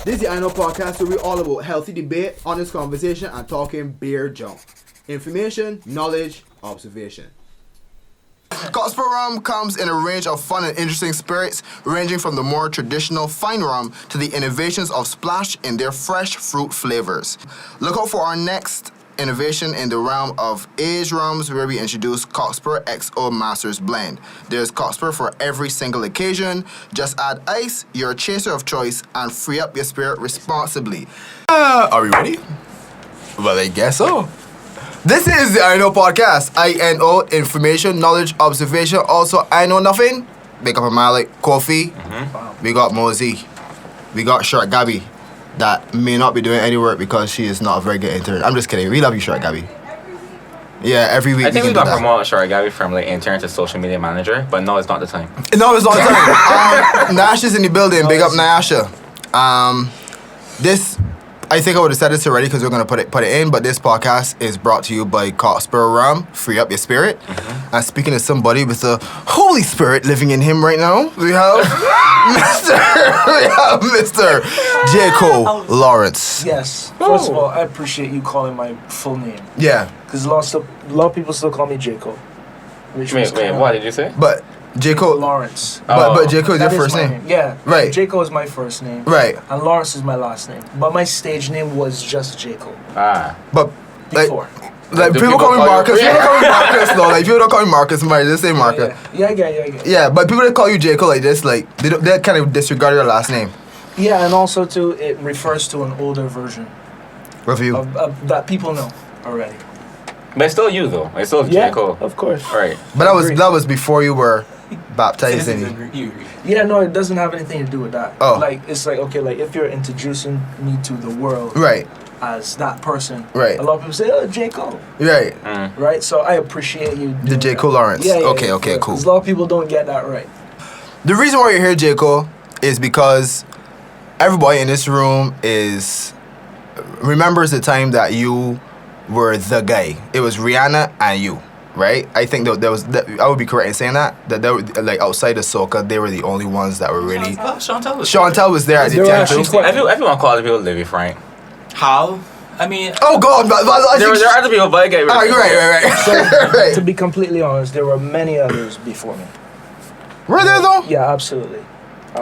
This is the I Know Podcast where we're all about healthy debate, honest conversation, and talking beer junk. Information, knowledge, observation. Cockspur rum comes in a range of fun and interesting spirits, ranging from the more traditional fine rum to the innovations of Splash in their fresh fruit flavors. Look out for our next innovation in the realm of aged rums, where we introduce Cockspur XO Masters Blend. There's Cockspur for every single occasion. Just add ice, your chaser of choice, and free up your spirit responsibly. Are we ready? Well, I guess so. This is the I Know Podcast. I-N-O, information, knowledge, observation. Also, I know nothing. Big up a Malik, Kofi. We got Mosey. We got Short Gabby. That may not be doing any work because she is not a very good intern. I'm just kidding. We love you, Short Gabby. Yeah, every week. I think we got promote Short Gabby from like intern to social media manager, but no, it's not the time. No, it's not the time. Nash is in the building. Big up Nasha. This, I think I would have said this already because we're gonna put it in. But this podcast is brought to you by Cockspur Rum. Free up your spirit. And speaking to somebody with the Holy Spirit living in him right now, we have Mr. Jaicko Lawrence. Yes. First of all, I appreciate you calling my full name. Yeah. Because a lot of people still call me Jaicko. Wait, what did you say? But Jaicko Lawrence. But Jaicko is your That first my name. Yeah. Right. Jaicko is my first name. Right. And Lawrence is my last name. But my stage name was just Jaicko. But Before. Like Do people call me Marcus. you- People don't call me Marcus. No, like people don't call me Marcus. Somebody just say Marcus. Yeah, I get it. Yeah, but people that call you Jaicko like this, like they kind of disregard your last name. Yeah, and also too, it refers to an older version With you. of that people know already. But it's still you though. It's still Yeah, Jaicko. of course. Right. But Agreed. that was before you were baptized in. Yeah, no, it doesn't have anything to do with that. Oh. Like, it's like, okay, like, if you're introducing me to the world Right. as that person, Right. a lot of people say, oh, Jaicko, Right. right? So I appreciate you The doing Jaicko that. Lawrence. Yeah, Okay, cool. Because a lot of people don't get that right. The reason why you're here, Jaicko, is because everybody in this room remembers the time that you were the guy. It was Rihanna and you, right? I think I would be correct in saying that they were, like outside of soca, they were the only ones that were really. Chantel was there at the They were time actually too. quite- Everyone calls people Livy Frank. How? I mean, Oh God! But I There think are other people, but I get it. right. Right. To be completely honest, there were many others before me. Were there though? Yeah, absolutely.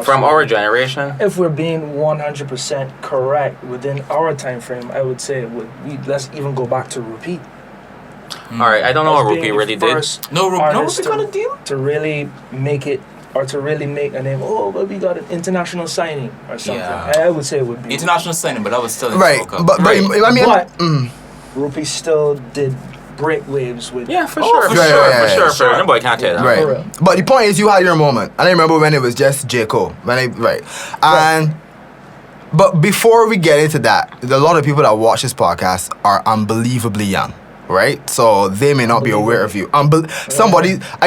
From our generation. If we're being 100% correct within our time frame, I would say let's even go back to Rupee. All right, I don't know what As being Rupee the really did. first no artist Rupee got a deal? to really make it, or to really make a name. Oh, but we got an international signing or something. Yeah. I would say it would be International signing, but I was still in Right. soca. But Right. I mean, But mm. Rupee still did break waves with. Yeah, for Oh, sure, for for sure, sure, yeah, for yeah, sure, sure. for sure. Nobody can't tell that. Right. For real. But the point is, you had your moment. And I remember when it was just Jaicko. But before we get into that, a lot of people that watch this podcast are unbelievably young, right? So they may not be aware of you. I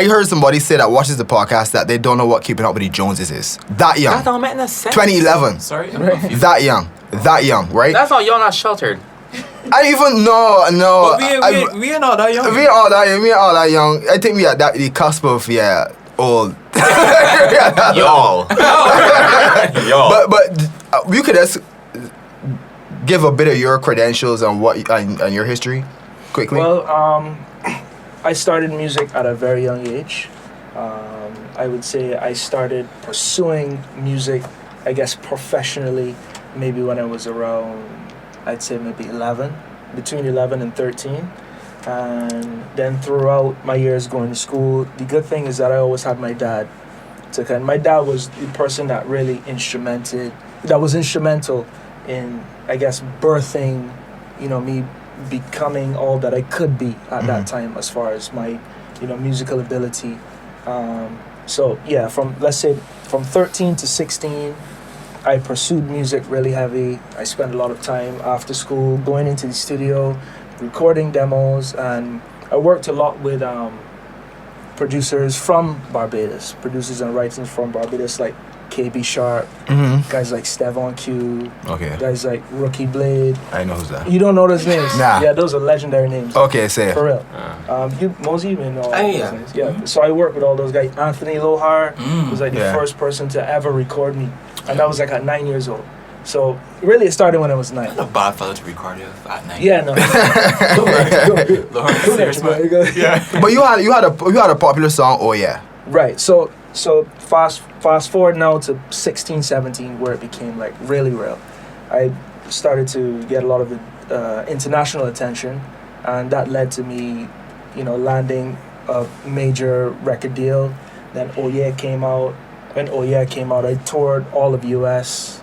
heard somebody say that watches the podcast that they don't know what Keeping Up with the Joneses is. That young. That don't make no sense. 2011. Sorry? That young, right? That's not you're not sheltered. I even no. But we are not that young. We all that young. I think we are at the cusp of old. Y'all. Y'all. But you could just give a bit of your credentials and and your history, quickly. Well, I started music at a very young age. I would say I started pursuing music, I guess professionally, maybe when I was around, I'd say maybe 11, between 11 and 13. And then throughout my years going to school, the good thing is that I always had my dad. My dad was the person that really was instrumental in, I guess, birthing, me becoming all that I could be at that time as far as my, musical ability. So yeah, from 13 to 16, I pursued music really heavy. I spent a lot of time after school going into the studio, recording demos, and I worked a lot with producers from Barbados, producers and writers from Barbados, like KB Sharp, guys like Stevon Q, Okay. guys like Rookie Blade. I know who's that. You don't know those names? Nah. Yeah, those are legendary names. Okay, say it. For real. Mosey, you may know all those yeah. names. Yeah. So I worked with all those guys. Anthony Lohar was like the Yeah. first person to ever record me. And that was like at 9 years old. So really, it started when I was 9. A bad fellow to be cardio at night. Yeah, no. Lord, serious, man. Yeah. But you had a popular song. Oh yeah. Right. So fast forward now to 16, 17, where it became like really real. I started to get a lot of international attention, and that led to me, landing a major record deal. Then Oh Yeah came out. When Oh Yeah came out, I toured all of US,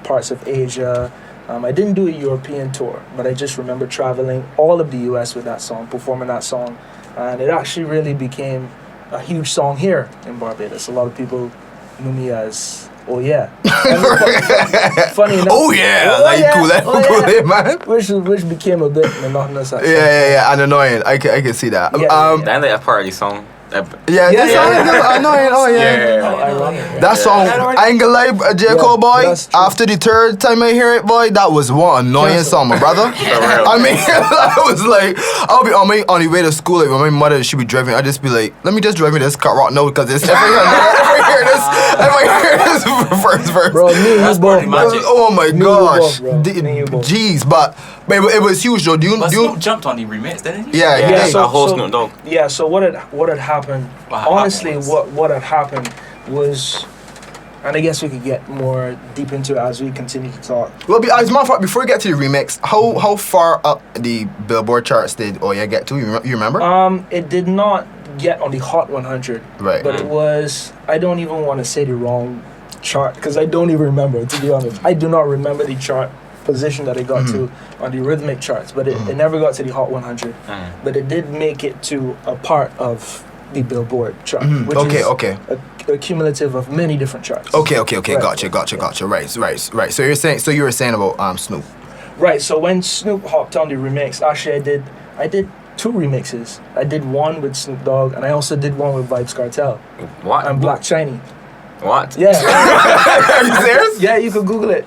parts of Asia. I didn't do a European tour, but I just remember traveling all of the US with that song, performing that song, and it actually really became a huge song here in Barbados. A lot of people knew me as Oh Yeah. Funny enough. Oh yeah, cool it, man. Which became a bit monotonous. Yeah, and annoying. I can see that. Then they a party song. Yeah, annoying. Oh yeah. Ironic. That song, I ain't gonna lie, Jaicko, boy. After the third time I hear it, boy, that was one annoying song, my brother. I mean, I was like, I'll be on the way to school, like when my mother should be driving, I'd just be like, let me just drive me this car right now, because if I hear this first verse, bro, me and you both, bro. Oh my gosh, both. jeez, but it was huge, though. Snoop jumped on the remix, didn't he? Yeah. So, a whole Snoop Dogg. Yeah. So what had happened? Honestly, what had happened was, and I guess we could get more deep into it as we continue to talk. Well, as a matter of fact, before we get to the remix, how far up the Billboard charts did Oh Yeah get to? You remember? It did not get on the Hot 100. Right. But it was. I don't even want to say the wrong chart because I don't even remember. To be honest, I do not remember the chart position that it got to on the rhythmic charts, but it never got to the Hot 100. But it did make it to a part of the Billboard chart, which is a cumulative of many different charts. Okay. Gotcha. Right. So you were saying about Snoop. Right. So when Snoop hopped on the remix, actually I did 2 remixes. I did one with Snoop Dogg, and I also did one with Vybz Kartel. What? And Black Chiney. What? Yeah. Are you serious? Yeah, you can Google it.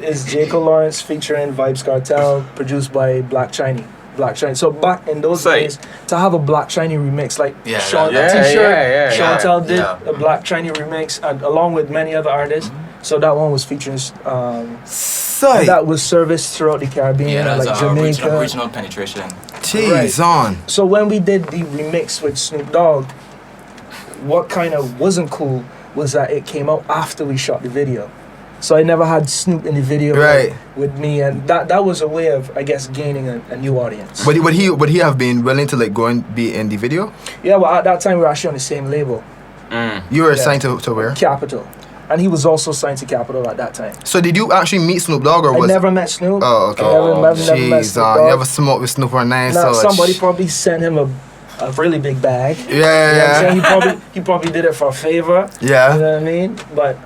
It's Jaicko Lawrence featuring Vybz Kartel, produced by Black Chiney. So back in those days, to have a Black Chiney remix, like Sean Chantel did a Black Chiney remix, and along with many other artists. So that one was featuring. That was serviced throughout the Caribbean, like Jamaica. Regional penetration. Jeez, on. So when we did the remix with Snoop Dogg, what kind of wasn't cool was that it came out after we shot the video. So I never had Snoop in the video with me, and that was a way of, I guess, gaining a new audience. Would he have been willing to like go and be in the video? Yeah, well at that time we were actually on the same label. You were signed to where? Capitol. And he was also signed to Capitol at that time. So did you actually meet Snoop Dogg, or was? I never met Snoop. Oh, okay. Never met Snoop Dogg. You never smoked with Snoop or nothing? Nah, somebody probably sent him a really big bag. Yeah. You know what I'm saying? He probably did it for a favor. Yeah. You know what I mean? But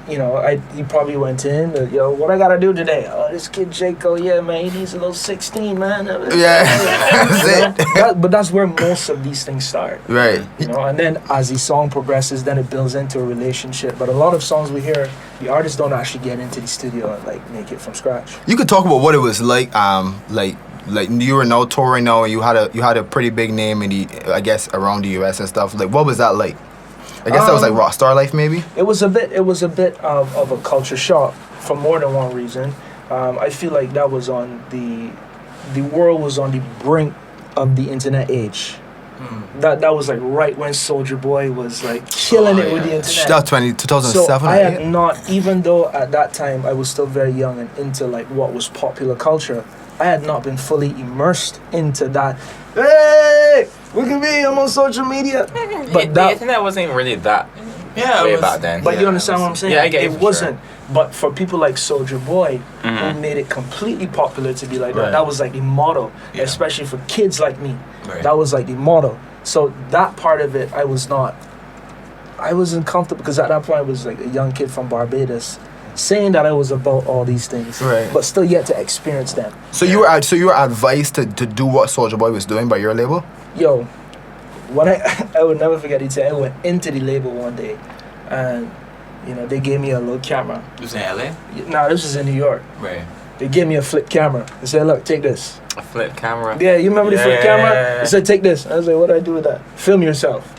he probably went in, what I gotta do today? Oh, this kid Jaicko, yeah, man, he needs a little 16, man. Yeah. That's it. But that's where most of these things start. Right. And then as the song progresses, then it builds into a relationship. But a lot of songs we hear, the artists don't actually get into the studio and like make it from scratch. You could talk about what it was like you were now touring now, and you had a pretty big name in the, I guess, around the US and stuff. Like, what was that like? I guess that was like rock star life, maybe. It was a bit of a culture shock for more than one reason. I feel like that was on the world was on the brink of the internet age. That was like right when Soulja Boy was like killing it with the internet. That was 2007. So I had not, even though at that time I was still very young and into like what was popular culture, I had not been fully immersed into that. Hey, I'm on social media. But the internet wasn't really that way back then. But you understand what I'm saying? Yeah, I get it. It wasn't. Sure. But for people like Soulja Boy, who made it completely popular to be like that was like the motto, especially for kids like me. Right. That was like the motto. So that part of it, I wasn't comfortable because at that point I was like a young kid from Barbados, saying that I was about all these things, but still yet to experience them. So you were advised to do what Soulja Boy was doing by your label? Yo, when I would never forget it. I went into the label one day, and they gave me a little camera. This was in LA? No, this was in New York. Right. They gave me a flip camera. They said, "Look, take this." A flip camera. Yeah, you remember the flip camera? They said, "Take this." I was like, "What do I do with that?" Film yourself.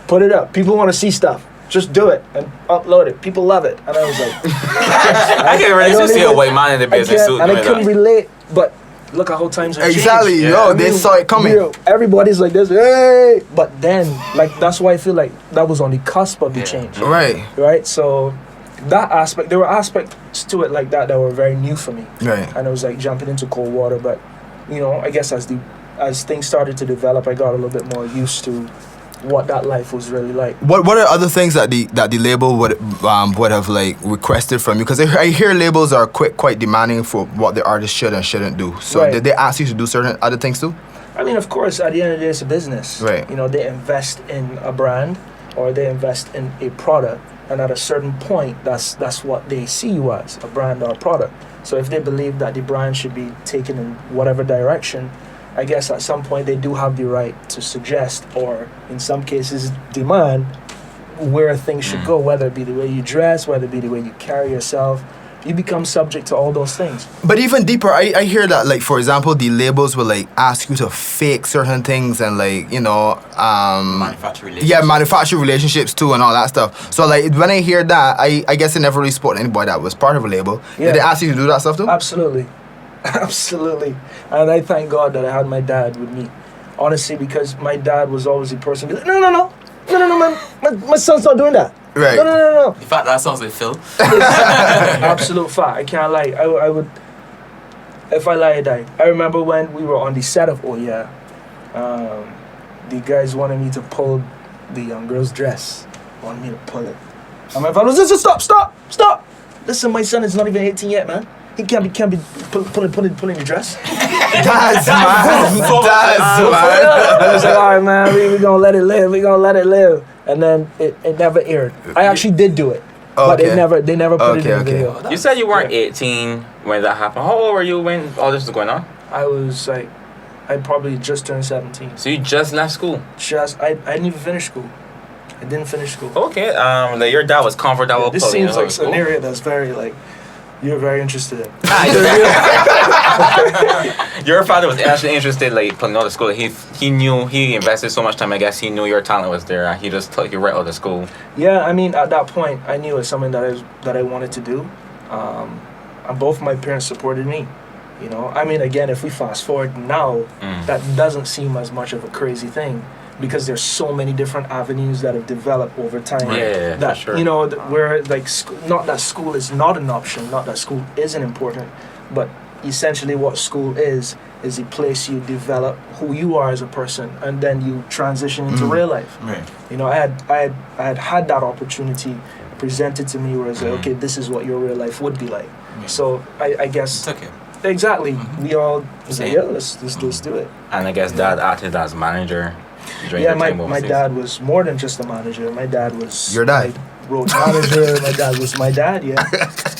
Put it up. People want to see stuff. Just do it and upload it. People love it. And I was like, I can really see a white man in the business suit. And I couldn't relate, but look how times have changed. Exactly, they saw it coming. Everybody's like this, hey! But then, like, that's why I feel like that was on the cusp of the change. Right? So, that aspect, there were aspects to it like that were very new for me. Right. And it was like jumping into cold water, but, you know, I guess as things started to develop, I got a little bit more used to what that life was really like. What are other things that the label would have like requested from you? Because I hear labels are quite demanding for what the artist should and shouldn't do. So did they ask you to do certain other things too? I mean, of course, at the end of the day, it's a business. Right. You know, they invest in a brand or they invest in a product, and at a certain point, that's what they see you as, a brand or a product. So if they believe that the brand should be taken in whatever direction, I guess at some point they do have the right to suggest, or in some cases demand, where things should go, whether it be the way you dress, whether it be the way you carry yourself. You become subject to all those things. But even deeper, I hear that, like, for example, the labels will like ask you to fake certain things and like, you know, manufacture relationships. Yeah, manufacture relationships too and all that stuff. So like when I hear that, I guess I never really spoke to anybody that was part of a label. Yeah. Did they ask you to do that stuff too? Absolutely. Absolutely. And I thank God that I had my dad with me. Honestly, because my dad was always the person be like, no, man, my son's not doing that. Right. No. In fact, that sounds like Phil. Absolute fact. I can't lie. I would, if I lie, I die. I remember when we were on the set of Oh Yeah, the guys wanted me to pull the young girl's dress. Wanted me to pull it. And my father was just stop. Listen, my son is not even 18 yet, man. He can't be pulling the dress. That's mad. I was like, all right, man, we gonna let it live. And then it never aired. I actually did do it, but they never put it in the video. You said you weren't 18 when that happened. How old were you when all this was going on? I was like, I probably just turned 17. So you just left school? I didn't even finish school. I didn't finish school. Okay, like your dad was comfortable. Yeah, this seems like an area that's very like, you're very interested in. Your father was actually interested, like, putting out of school. He knew, he invested so much time, I guess he knew your talent was there. He just took you right out of school. Yeah, I mean, at that point, I knew it was something that I wanted to do. And both my parents supported me. You know, I mean, again, if we fast forward now, that doesn't seem as much of a crazy thing, because there's so many different avenues that have developed over time. Yeah, that, for sure. You know, where like not that school is not an option, not that school isn't important, but essentially what school is a place you develop who you are as a person, and then you transition into real life. Right. You know, I had that opportunity presented to me where it's like, okay, this is what your real life would be like. So I guess took it. Exactly. We all say, yeah, let's do it. And I guess dad acted as manager. Yeah, my dad was more than just a manager. My dad was your dad. My road manager. My dad was my dad. Yeah,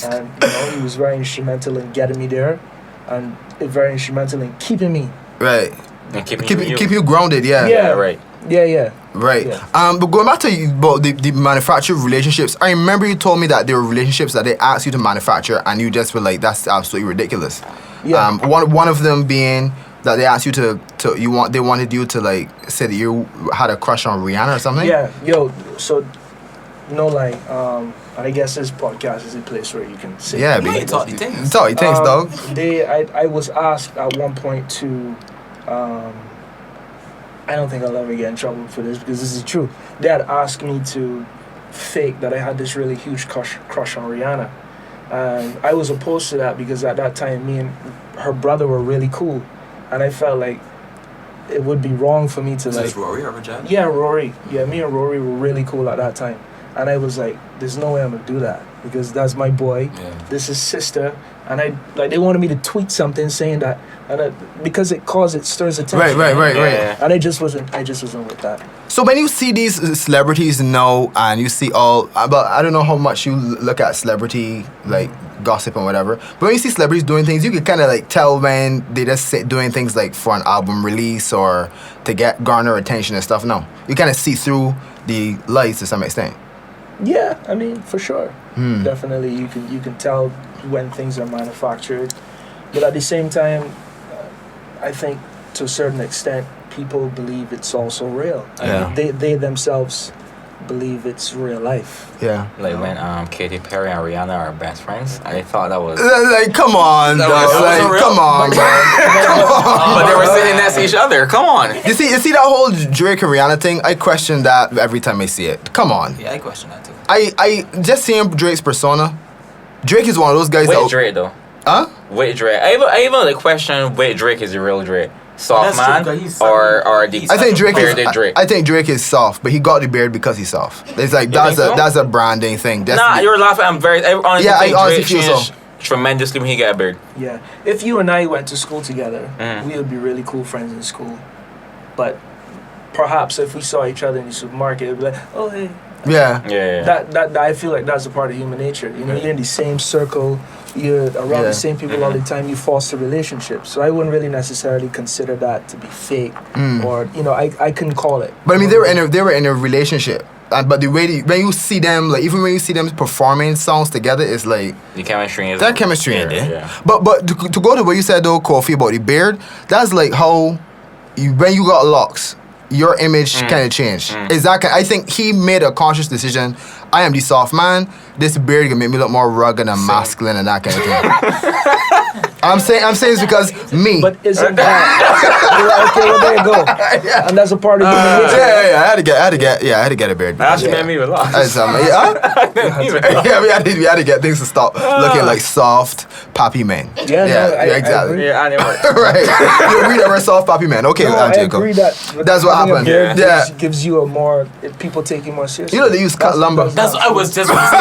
and you know, he was very instrumental in getting me there, and very instrumental in keeping me. Right. And keep you grounded. Yeah. Yeah. Right. Yeah. Right. Yeah. But going back to about the manufactured relationships, I remember you told me that there were relationships that they asked you to manufacture, and you just were like, "That's absolutely ridiculous." Yeah. One of them being that they asked you they wanted you to like say that you had a crush on Rihanna or something. Yeah. Yo. So, no lie. And I guess this podcast is a place where you can say. Yeah. You talk these things. Talk things, dog. I was asked at one point to. I don't think I'll ever get in trouble for this because this is true. They had asked me to fake that I had this really huge crush on Rihanna. And I was opposed to that because at that time, me and her brother were really cool. And I felt like it would be wrong for me to Is this Rory or Rajat? Yeah, Rory. Yeah, me and Rory were really cool at that time. And I was like, there's no way I'm going to do that because that's my boy. Yeah. This is sister. And they wanted me to tweet something saying that, and because it stirs attention. Right. And I just wasn't with that. So when you see these celebrities now, and you see but I don't know how much you look at celebrity like gossip and whatever. But when you see celebrities doing things, you can kind of like tell when they just doing things like for an album release or to garner attention and stuff. No, you kind of see through the lies to some extent. Yeah, I mean, for sure. Definitely, you can tell when things are manufactured, but at the same time, I think to a certain extent, people believe it's also real. Yeah. I mean, they themselves believe it's real life. Yeah. Like when Katy Perry and Rihanna are best friends, I thought that was. Like, come on, That dog. was Like, real. come on, bro. But they were sitting next to each other. Come on. You see that whole Drake and Rihanna thing? I question that every time I see it. Come on. Yeah, I question that too. I just seeing Drake's persona. Drake is one of those guys Wait, that. Drake though. Huh? Wait, Drake. I even like question wait Drake is the real Drake. Soft That's man true, 'cause he's or the I think Drake is. bearded Drake. I think Drake is soft, but he got the beard because he's soft. It's like You think so? that's a branding thing. That's Nah, you're laughing. I honestly Yeah, I think honestly Drake feel changed so. tremendously when he got a beard. Yeah. If you and I went to school together, Mm. we would be really cool friends in school. But perhaps if we saw each other in the supermarket, it'd be like, oh hey. yeah. Yeah. That I feel like that's a part of human nature. You know, you're in the same circle, you're around Yeah. the same people all the time. You foster relationships. So I wouldn't really necessarily consider that to be fake, or you know, I couldn't call it. But I mean, they were in a relationship. But the way when you see them, like even when you see them performing songs together, it's like The chemistry is that chemistry in there. Yeah. But to go to what you said though, Kofi, about the beard, that's like how when you got locks, your image kind of changed. Exactly. I think he made a conscious decision. I am the soft man. This beard can make me look more rugged and masculine and that kind of thing. I'm saying it's because me. But isn't that okay? Well, there you go. And that's a part of human nature. Yeah. I had to get a beard. That actually made me laugh. Yeah, we had to get things to stop looking like soft, pappy men. Yeah, no, I exactly. agree. Yeah, anyway. Right. We never soft, pappy men. Okay, No, I Jaicko. agree that That's what having a happened. beard Yeah. gives you a more people take you more seriously. You know they use cut lumber. That's what I was just gonna say.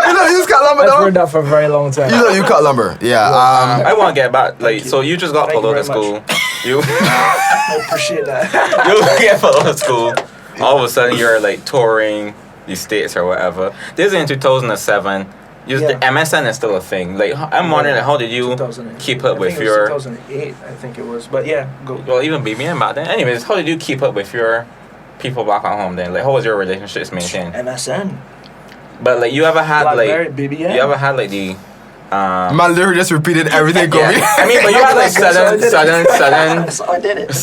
You know they use cut lumber, I've though. heard that for a very long time. You know you cut lumber. Yeah. I want to get back. Like, so you just got Thank pulled you out of very school. You I appreciate that. you get pulled out of school. All of a sudden, you're like touring the states or whatever. This is in 2007. The Yeah. MSN is still a thing. Like, I'm wondering, like, how did you 2008. keep up I with think it was your? 2008, I think it was. But yeah, go. Well, even BBM back then. Anyways, how did you keep up with your people back at home then? Like, how was your relationships maintained? MSN. But like, you ever had Blackberry, like, baby, you yeah. ever had like the My literally just repeated everything, Kobe. yeah. I mean, but you had like sudden So I did it.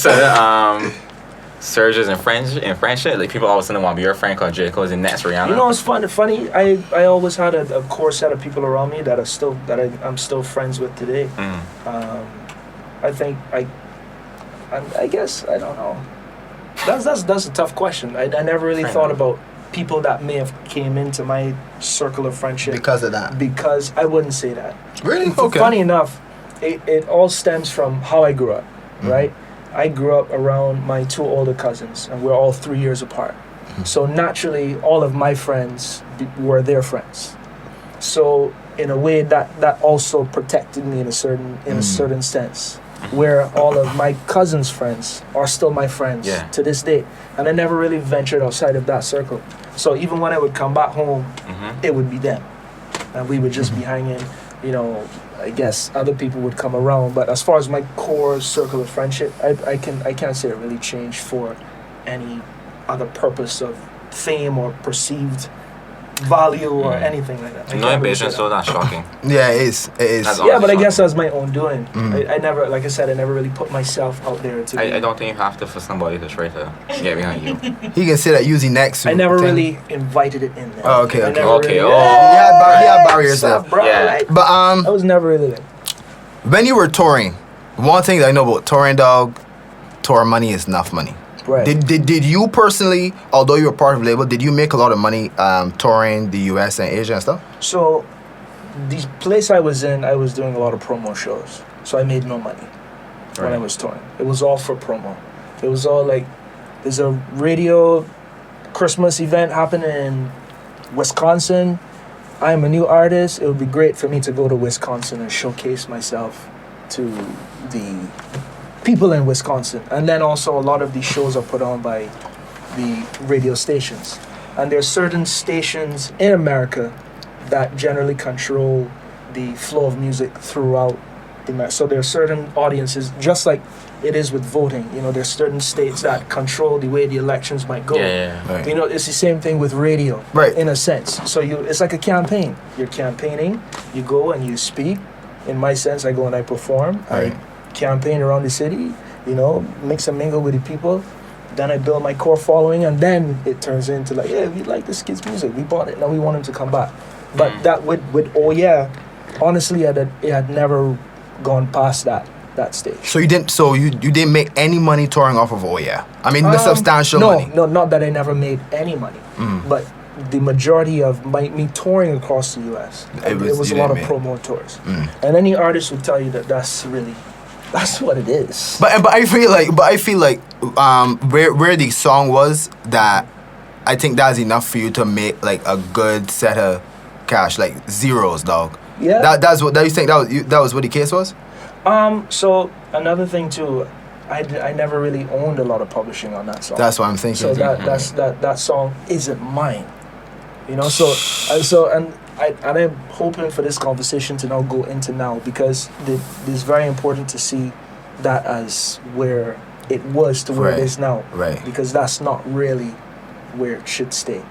surges in friendship. Like people all of a sudden want to be your friend because Jaicko is the next Rihanna. You know, it's funny. I always had a core set of people around me that I'm still friends with today. I think I guess I don't know. That's a tough question. I never really thought about people that may have came into my circle of friendship Because of that. because I wouldn't say that. Really? Okay. Funny enough, it all stems from how I grew up, right? I grew up around my two older cousins, and we're all 3 years apart. So naturally, all of my friends were their friends. So in a way, that also protected me in a certain sense, where all of my cousins' friends are still my friends to this day, and I never really ventured outside of that circle. So even when I would come back home, it would be them, and we would just be hanging. You know, I guess other people would come around, but as far as my core circle of friendship, I can't say it really changed for any other purpose of fame or perceived value or anything like that. I no can't really ambition, say so that. that's shocking. Yeah, it is. It is. That's Yeah, but I shocking. guess that's my own doing. I never, like I said, I never really put myself out there to. I don't think you have to for somebody to try to get behind you. He can say that using next. I never thing. really invited it in there. Oh, okay, I okay. never Okay, really- oh. He had barriers there. Stuff, bro. Yeah. Like, But I was never really like. when you were touring, one thing that I know about touring, dog, tour money is enough money. Right. Did you personally, although you were part of the label, did you make a lot of money touring the US and Asia and stuff? So, the place I was in, I was doing a lot of promo shows. So I made no money when I Right. was touring. It was all for promo. It was all like, there's a radio Christmas event happening in Wisconsin. I'm a new artist. It would be great for me to go to Wisconsin and showcase myself to the people in Wisconsin. And then also a lot of these shows are put on by the radio stations. And there's certain stations in America that generally control the flow of music throughout the so there are certain audiences, just like it is with voting. You know, there's certain states that control the way the elections might go. Yeah. Right. You know, it's the same thing with radio, Right. in a sense. So it's like a campaign. You're campaigning, you go and you speak. In my sense, I go and I perform. Right. I campaign around the city, you know, mix and mingle with the people. Then I build my core following, and then it turns into like, yeah, we like this kid's music. We bought it. Now we want him to come back. But that with Oh Yeah, honestly, it had never gone past that stage. So you didn't make any money touring off of Oh Yeah? I mean, the substantial money. No, not that I never made any money, but the majority of me touring across the U.S. It was a lot of promo tours, and any artist would tell you that that's what it is. But I feel like where the song was, that I think that's enough for you to make like a good set of cash, like zeros, dog. Yeah. That's what you think that was what the case was. So another thing too, I never really owned a lot of publishing on that song. That's what I'm thinking. So that song isn't mine, you know. And I'm hoping for this conversation to now go into now, because it's very important to see that as where it was to where it is now. Right. Because that's not really where it should stay.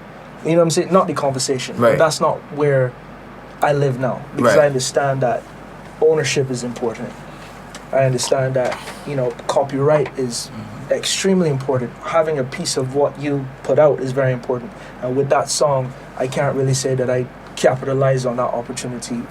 You know what I'm saying? Not the conversation. Right. That's not where I live now. Because Right. I understand that ownership is important. I understand that, you know, copyright is extremely important. Having a piece of what you put out is very important. And with that song, I can't really say that I capitalize on that opportunity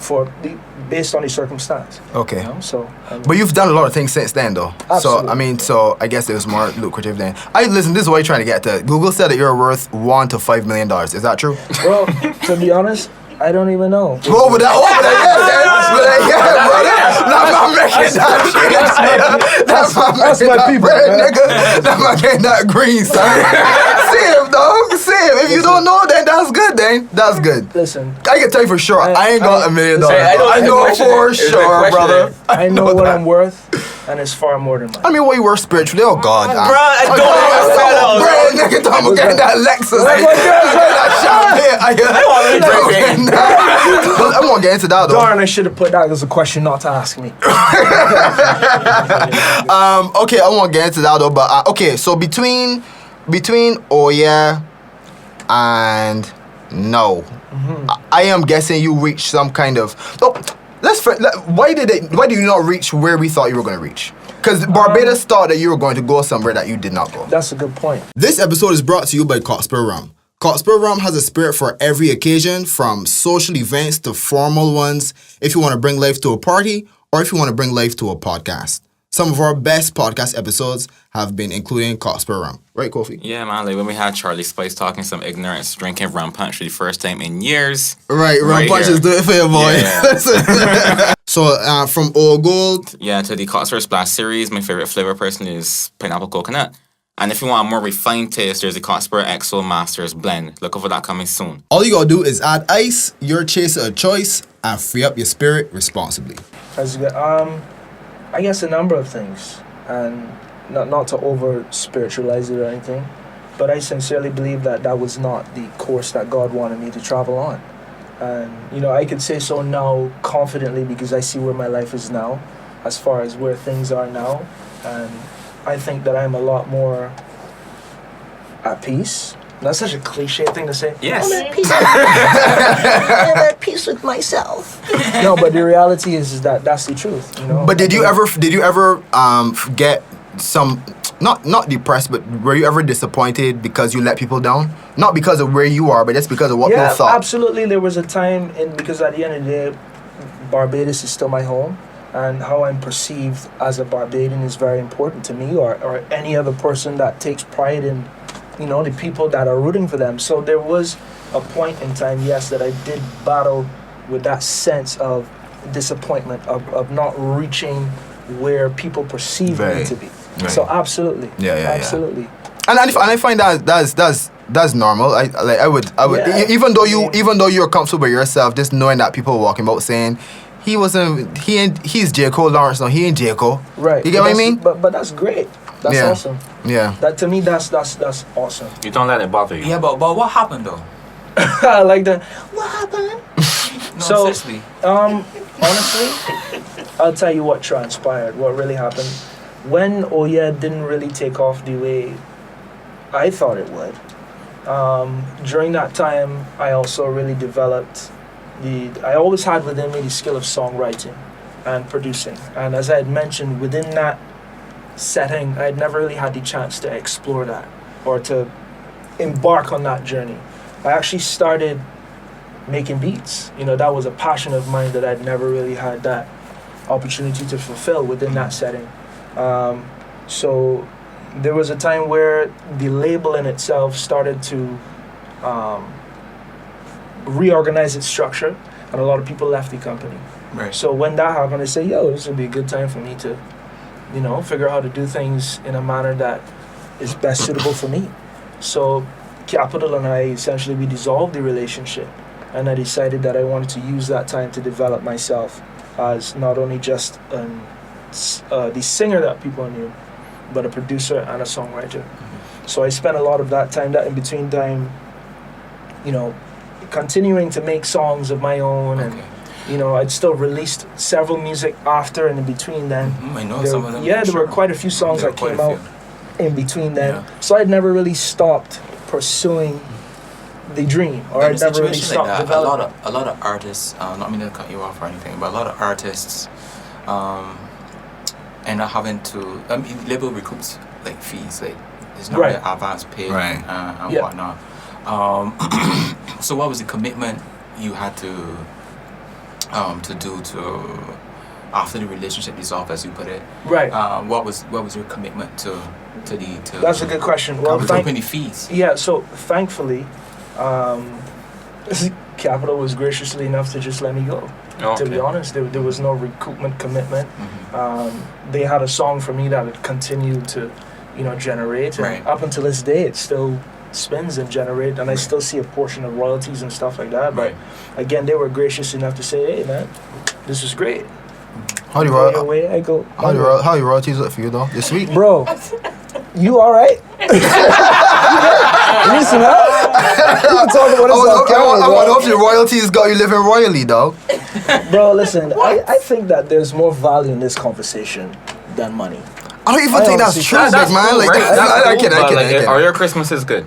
based on the circumstance. Okay. You know? So, But you've done a lot of things since then, though. Absolutely. So I guess it was more lucrative then. Listen, this is what you're trying to get to. Google said that you're worth $1 to $5 million. Is that true? well, to be honest, I don't even know. But I'm making that That's my people, man. nigga. That's my getting that green, son. Same, dog. Same. If you don't know, then that's good. Then that's good. Listen, I can tell you for sure. I ain't got $1 million. I know for sure, brother. I know what I'm worth, and it's far more than money. I mean, what you worth spiritually? Oh God, Bro, I don't know. bro, nigga, I'm gonna get that Lexus. That champagne. I won't get into that though. Darn, I should have put that as a question not to ask me. Okay, I won't get into that though. But okay, so between Oh Yeah and No, I am guessing you reached some kind of. Oh, why did you not reach where we thought you were going to reach? Because Barbados thought that you were going to go somewhere that you did not go. That's a good point. This episode is brought to you by Cockspur Rum. Cockspur Rum has a spirit for every occasion, from social events to formal ones, if you want to bring life to a party or if you want to bring life to a podcast. Some of our best podcast episodes have been including Cockspur Rum. Right, Kofi? Yeah, man. Like when we had Charlie Spice talking some ignorance, drinking rum punch for the first time in years. Right, rum punches do it for you, boy. Yeah. So, from Old Gold. Yeah, to the Cockspur Splash series, my favorite flavor person is pineapple coconut. And if you want a more refined taste, there's the Cockspur XO Masters blend. Look over that coming soon. All you gotta do is add ice, your chaser of choice, and free up your spirit responsibly. That's good. I guess a number of things, and not to over spiritualize it or anything, but I sincerely believe that was not the course that God wanted me to travel on. And you know, I could say so now confidently because I see where my life is now, as far as where things are now, and I think that I'm a lot more at peace. That's such a cliche thing to say. Yes. I'm at peace. I'm at peace with myself. No, but the reality is that that's the truth. You know. But did you ever get some not depressed, but were you ever disappointed because you let people down? Not because of where you are, but just because of what people thought. Yeah, absolutely. There was a time, because at the end of the day, Barbados is still my home, and how I'm perceived as a Barbadian is very important to me, or any other person that takes pride in, you know, the people that are rooting for them. So there was a point in time, yes, that I did battle with that sense of disappointment, of not reaching where people perceive me to be. Right. So absolutely, absolutely. And I find that's normal. I would even though you're comfortable with yourself, just knowing that people are walking about saying he's Jaicko Lawrence, no, he ain't Jaicko. Right. You get what I mean? But that's great. That's awesome. Yeah. That to me, that's awesome. You don't let it bother you. Yeah, but what happened though? I like that. What happened? No, seriously. Honestly, I'll tell you what transpired. What really happened when Oh Yeah didn't really take off the way I thought it would. During that time, I also really developed I always had within me the skill of songwriting and producing. And as I had mentioned, within that setting, I'd never really had the chance to explore that or to embark on that journey. I actually started making beats. You know, that was a passion of mine that I'd never really had that opportunity to fulfill within that setting. So there was a time where the label in itself started to reorganize its structure, and a lot of people left the company. Right. So when that happened, I said, yo, this would be a good time for me to, you know, figure out how to do things in a manner that is best suitable for me. So Capital and I essentially, we dissolved the relationship, and I decided that I wanted to use that time to develop myself as not only just the singer that people knew, but a producer and a songwriter. So I spent a lot of that time, that in between time, you know, continuing to make songs of my own, and you know, I'd still released several music after and in between then. I know some of them. Yeah, there were quite a few songs that came out in between then. Yeah. So I'd never really stopped pursuing the dream, or I'd never really stopped like developing. A lot of artists, not meaning to cut you off or anything, but a lot of artists end up having to, label recoups like fees, like it's not really advance pay and whatnot. So what was the commitment you had to do to after the relationship dissolved, as you put it? Right. What was your commitment to That's a good question. Well, the fees. Yeah. So thankfully, Capital was graciously enough to just let me go. To be honest, there was no recoupment commitment. They had a song for me that would continue to, you know, generate. And up until this day, it still spins and generate, and I still see a portion of royalties and stuff like that. But again, they were gracious enough to say, "Hey, man, this is great." How do you royalties look for you though? This week, bro. You all right? Listen up. I want to hope your royalties got you living royally, dog. Bro, listen. I think that there's more value in this conversation than money. I don't even think that's true, big man. Like, I can't. Are your Christmases good?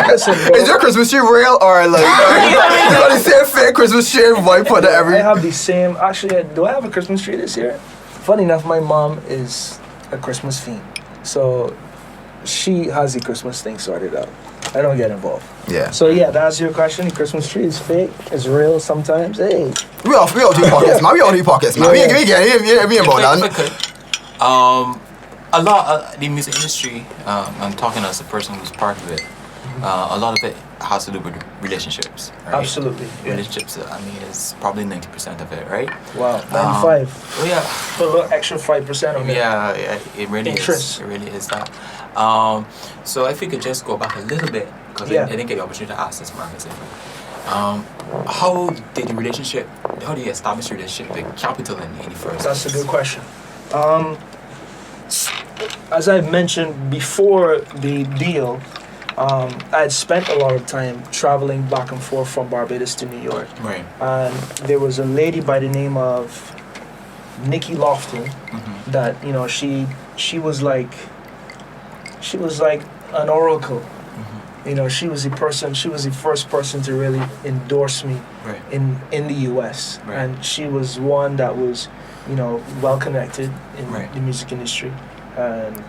Listen, bro. Is your Christmas tree real, or like you got the same fake Christmas tree vibe for every? I have the same. Actually, do I have a Christmas tree this year? Funny enough, my mom is a Christmas fiend, so she has the Christmas thing sorted out. I don't get involved. Yeah. So yeah, that's your question. The Christmas tree is fake. It's real sometimes. Hey. We all do pockets, man. We all do pockets, man. We about that. A lot of the music industry, I'm talking as a person who's part of it, a lot of it has to do with relationships, right? Absolutely. Yeah. Relationships, I mean, is probably 90% of it, right? Wow, 95. Oh yeah. Put a little extra 5% on it. Yeah, it really Interest. is. It really is that. So if we could just go back a little bit, because I didn't get the opportunity to ask this, Marcus. How do you establish your relationship with Capital in the first? That's a good question. As I mentioned before the deal, I had spent a lot of time traveling back and forth from Barbados to New York. Right. And there was a lady by the name of Nikki Lofton that, you know, she was like an oracle. You know, she was the first person to really endorse me in the US. Right. And she was one that was, you know, well connected in the music industry, and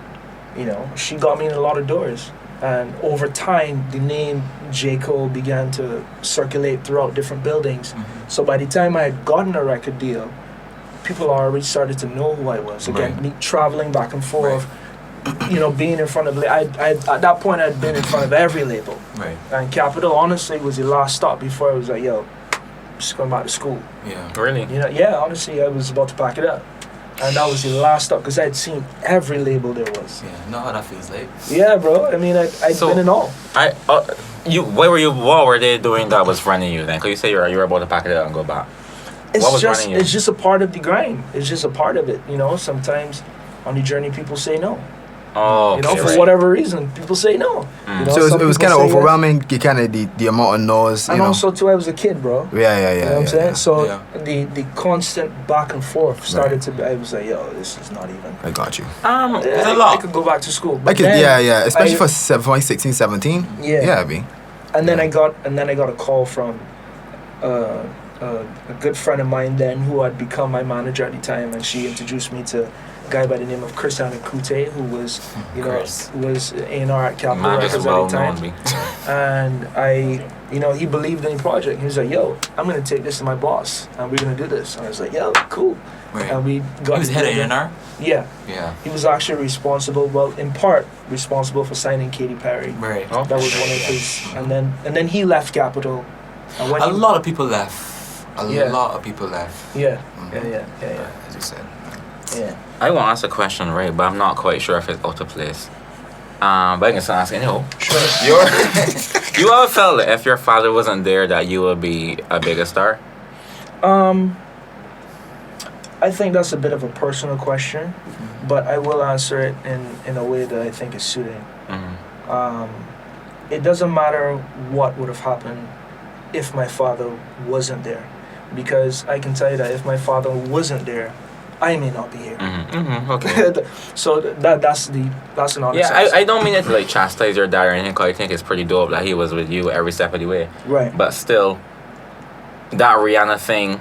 you know, she got me in a lot of doors. And over time, the name Jaicko began to circulate throughout different buildings. So by the time I had gotten a record deal, people already started to know who I was. Again, me traveling back and forth, you know, being in front of. At that point, I'd been in front of every label. Right. And Capital, honestly, was the last stop before I was like, yo, just going back to school. Yeah. Really? You know, yeah, honestly, I was about to pack it up. And that was the last stop, because I'd seen every label there was. Yeah, know how that feels like. Yeah, bro. I mean, I'd been in all. What were they doing that was running you then? Because you say you were about to pack it up and go back. What was running you? It's just a part of the grind. It's just a part of it. You know, sometimes on the journey, people say no. Oh, you know, for whatever reason, people say no. You know, so it was kind of overwhelming. You kind of the amount of no's. And also too, I was a kid, bro. Yeah. You know what I'm saying? So the constant back and forth started to. I was like, yo, this is not even. I got you. There's a lot. I could go back to school. Especially for 16, 17. Yeah, And then I got a call from a good friend of mine then, who had become my manager at the time, and she introduced me to guy by the name of Christian Kute, who was, Chris. was A&R at Capital Man, Records just at well the time. known. And he believed in the project. He was like, yo, I'm going to take this to my boss, and we're going to do this. And I was like, yo, cool. Right. And we got He was head of A&R? Yeah. Yeah. He was actually responsible, well, in part, responsible for signing Katy Perry. Right. Oh. That was one of his, and then he left Capital. And when A lot of people left. A Yeah. lot of people left. Yeah, Mhm. yeah. As you said. Yeah. I want to ask a question, right? But I'm not quite sure if it's out of place. But I can still ask anyhow. Sure. You ever felt that if your father wasn't there, that you would be a bigger star? I think that's a bit of a personal question, but I will answer it in a way that I think is suiting. Mm-hmm. It doesn't matter what would have happened if my father wasn't there, because I can tell you that if my father wasn't there, I may not be here. Mm-hmm. Mm-hmm. Okay. So that's an honest Yeah, answer. I don't mean it to like chastise your dad or anything, because I think it's pretty dope that he was with you every step of the way. Right. But still, that Rihanna thing,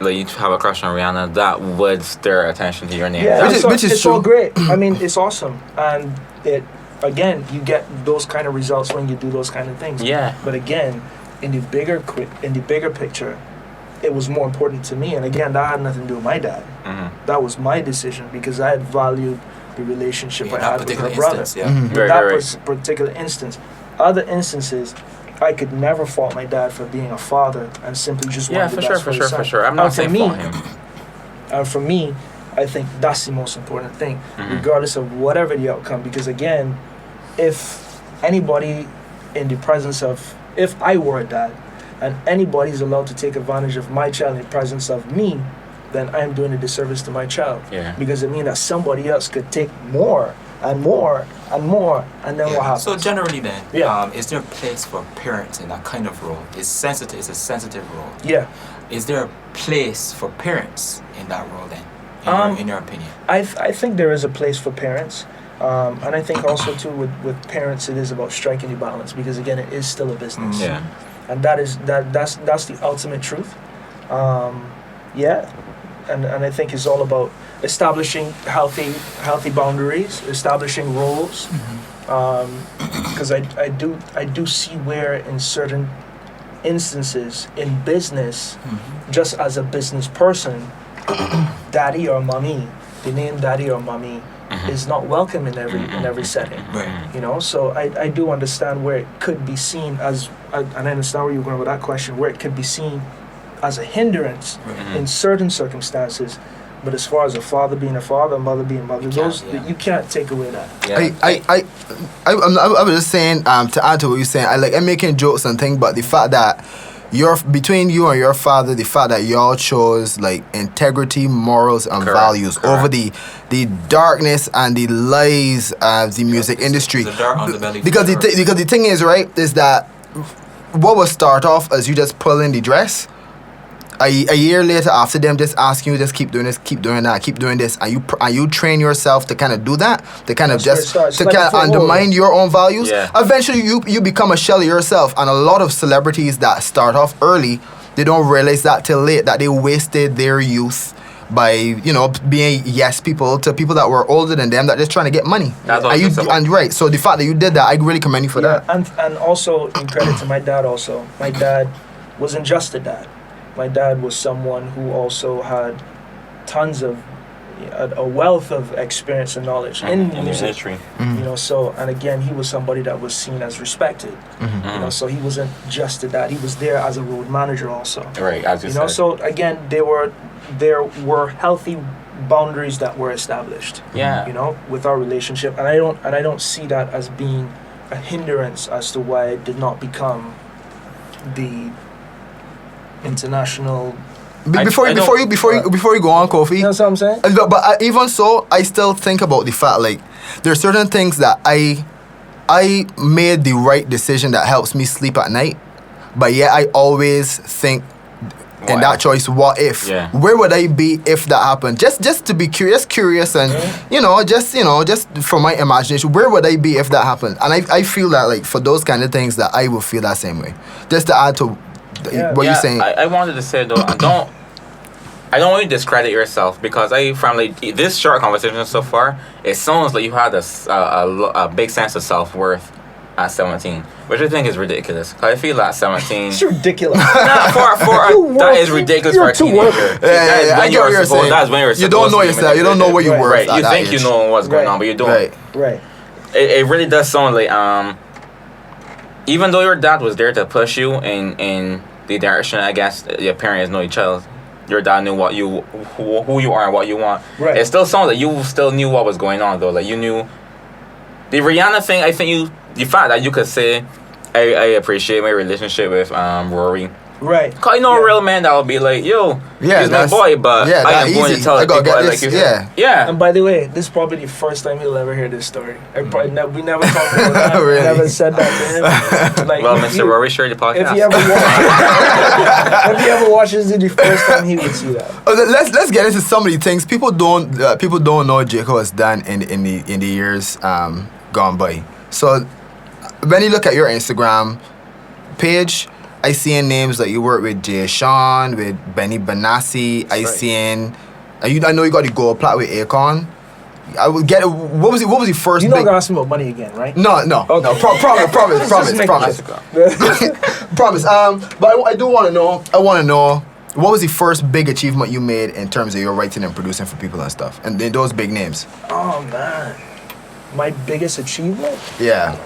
like you have a crush on Rihanna, that would stir attention to your name. Yeah, Which is it's true. all great. I mean, it's awesome, and it again, you get those kind of results when you do those kind of things. Yeah. But again, in the bigger picture, it was more important to me. And again, that had nothing to do with my dad. Mm-hmm. That was my decision because I had valued the relationship In I that had with particular her brother. instance, yeah. Mhm. In Right, that right, right. particular instance, other instances, I could never fault my dad for being a father and simply just Yeah, wanting for the sure, best for his sure, son. for sure. I'm And not for saying me, for him. And for me, I think that's the most important thing, Mhm. regardless of whatever the outcome. Because again, if anybody in the presence of, if I were a dad, and anybody's allowed to take advantage of my child in the presence of me, then I'm doing a disservice to my child. Yeah. Because it means that somebody else could take more and more and more, and then what happens? So generally then, Yeah. is there a place for parents in that kind of role? It's a sensitive role. Yeah, Is there a place for parents in that role then, in your opinion? I think there is a place for parents. And I think also too with parents it is about striking the balance, because again it is still a business. Yeah. And that's the ultimate truth. Yeah. And I think it's all about establishing healthy boundaries, establishing roles. Because I do see where in certain instances in business, just as a business person, daddy or mommy, the name daddy or mommy is not welcome in every setting. Right. You know, so I do understand where it could be seen as, and I understand where you're going with that question, where it could be seen as a hindrance in certain circumstances. But as far as a father being a father, a mother being a mother, you can't take away that. Yeah. I was just saying, to add to what you're saying, I'm making jokes and things, but the fact that between you and your father, the fact that y'all chose like integrity, morals, and values over the darkness and the lies of the music industry. The dark underbelly. Because the thing is, right, is that what will start off as you just pulling the dress, a year later, after them just asking you, just keep doing this, keep doing that, keep doing this, and you train yourself to kind of do that, to kind of That's where it starts. to Like kind of football. undermine your own values. Yeah. Eventually, you become a shell of yourself, and a lot of celebrities that start off early, they don't realize that till late, that they wasted their youth by being yes people to people that were older than them that just trying to get money. That's what it's about. And right, so the fact that you did that, I really commend you for that. And also in credit to my dad also. My dad wasn't just a dad. My dad was someone who also had tons of a wealth of experience and knowledge in music. History. So, and again, he was somebody that was seen as respected. So he wasn't just a dad. He was there as a road manager also. Right, as you said. So again, there were healthy boundaries that were established. Yeah. With our relationship, and I don't see that as being a hindrance as to why I did not become the international. Before you go on, Kofi. You know what I'm saying? But even so, I still think about the fact like there are certain things that I made the right decision that helps me sleep at night, but yet I always think in that choice, what if? Yeah. Where would I be if that happened? Just to be curious, and just from my imagination, where would I be if that happened? And I feel that like for those kind of things that I will feel that same way. Just to add to what you're saying. I wanted to say though, I don't want you to discredit yourself because from like this short conversation so far, it sounds like you had a big sense of self-worth at 17, which I think is ridiculous. I feel at 17. It's ridiculous. That is ridiculous for a teenager. I get what you're saying. That's when you don't know yourself. You don't know what you were. Right. You think you know what's going on, but you don't. Right. It really does sound like even though your dad was there to push you in the direction, I guess your parents know each other. Your dad knew who you are and what you want. Right. It still sounds like you still knew what was going on though. Like you knew the Rihanna thing. I think the fact that you could say, I appreciate my relationship with Rory. Right. Cause you know a real man that would be like, yo, he's my boy, but I am going to tell people like you said. Yeah. And by the way, this is probably the first time he'll ever hear this story. We never talked about that. Really? Never said that to him. Like, well, Mr. Rory, share the podcast. If he ever watches it the first time, he would see that. Let's get into some of the things people don't know Jaicko has done in the years gone by. So when you look at your Instagram page, I seen names like you work with Jay Sean, with Benny Benassi. I know you got the gold plat with Akon. I would get what was the first? You know, gonna ask me about money again, right? No. Promise. Promise. But I do want to know. I want to know what was the first big achievement you made in terms of your writing and producing for people and stuff, and those big names. Oh man, my biggest achievement? Yeah.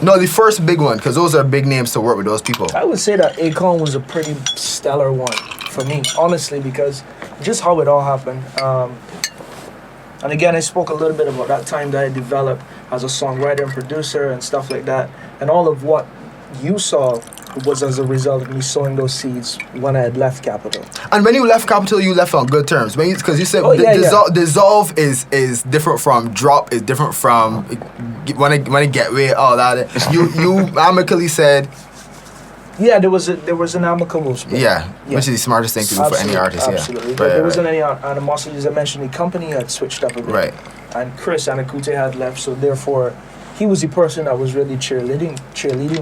No, the first big one, because those are big names to work with those people. I would say that Akon was a pretty stellar one for me, honestly, because just how it all happened. And again, I spoke a little bit about that time that I developed as a songwriter and producer and stuff like that. And all of what you saw was as a result of me sowing those seeds when I had left Capital. And when you left Capital, you left on good terms. Because you said dissolve is different from drop, is different from when I get away, all that. You amicably said. Yeah, there was an amicable split. Yeah, which is the smartest thing to do for any artist. Absolutely. Yeah, There wasn't any animosity. As I mentioned, the company had switched up a bit. Right. And Chris Anakute had left, so therefore, he was the person that was really cheerleading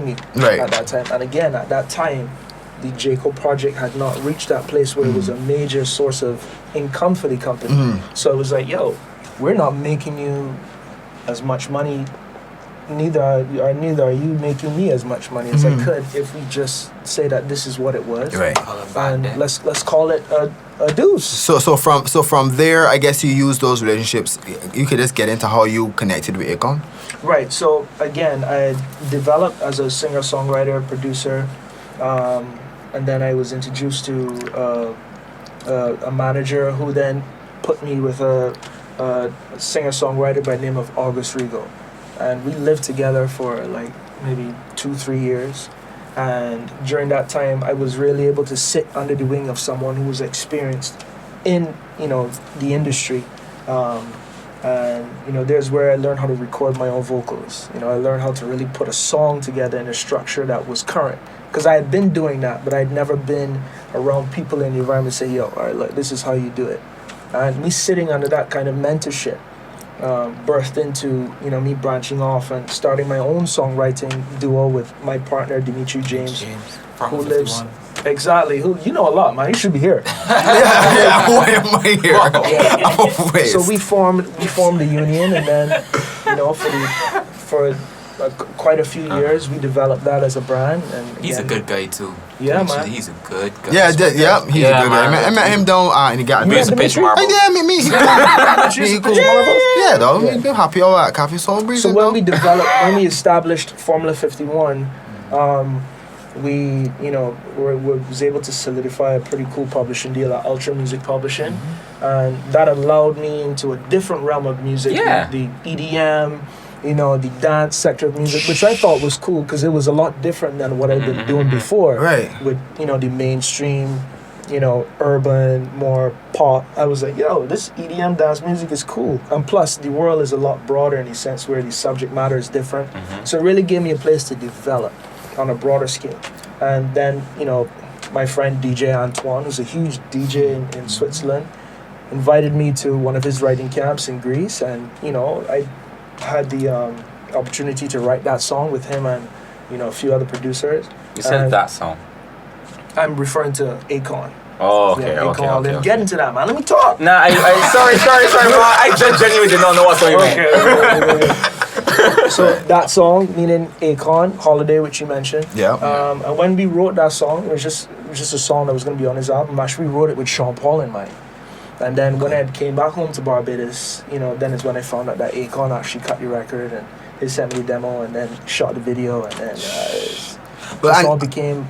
me at that time. And again, at that time, the Jaicko project had not reached that place where it was a major source of income for the company. So it was like, yo, we're not making you as much money. Neither are you making me as much money as I could if we just say that this is what it was, right? And let's call it a deuce. So from there, I guess you use those relationships. You could just get into how you connected with Akon. Right. So again, I developed as a singer, songwriter, producer, and then I was introduced to a manager who then put me with a singer songwriter by the name of August Rigo. And we lived together for like maybe 2-3 years. And during that time, I was really able to sit under the wing of someone who was experienced in, the industry. And, there's where I learned how to record my own vocals. I learned how to really put a song together in a structure that was current. Because I had been doing that, but I'd never been around people in the environment say, yo, all right, look, this is how you do it. And me sitting under that kind of mentorship birthed into me branching off and starting my own songwriting duo with my partner Dimitri James who lives who you know a lot, man. You should be here. Why am I here? So we formed the union, and then for quite a few years we developed that as a brand. And he's a good guy too. Yeah, actually, man. He's a good guy. He's a good guy. I met him down and he got me. He's a pitch marble. Yeah, me. He cool. Yeah, though. We've been happy all that Cafe Soul Breeze. So when we established Formula 51, we was able to solidify a pretty cool publishing deal at Ultra Music Publishing, and that allowed me into a different realm of music. Yeah. The EDM. The dance sector of music, which I thought was cool because it was a lot different than what I'd been doing before. Right. With, the mainstream, urban, more pop. I was like, yo, this EDM dance music is cool. And plus, the world is a lot broader in the sense where the subject matter is different. So it really gave me a place to develop on a broader scale. And then, my friend DJ Antoine, who's a huge DJ in Switzerland, invited me to one of his writing camps in Greece. And, I had the opportunity to write that song with him and a few other producers. You said that song. I'm referring to Akon. Oh, okay, Yeah, okay, Akon, okay, then okay. get into that, man. Let me talk. Nah, sorry, bro. I just genuinely did not know what song you meant. Okay. So that song, meaning Akon, Holiday, which you mentioned. Yeah. And when we wrote that song, it was just a song that was going to be on his album. Actually, we wrote it with Sean Paul in mind. And then when I came back home to Barbados, then is when I found out that Akon actually cut the record, and he sent me the demo, and then shot the video, and then the song became.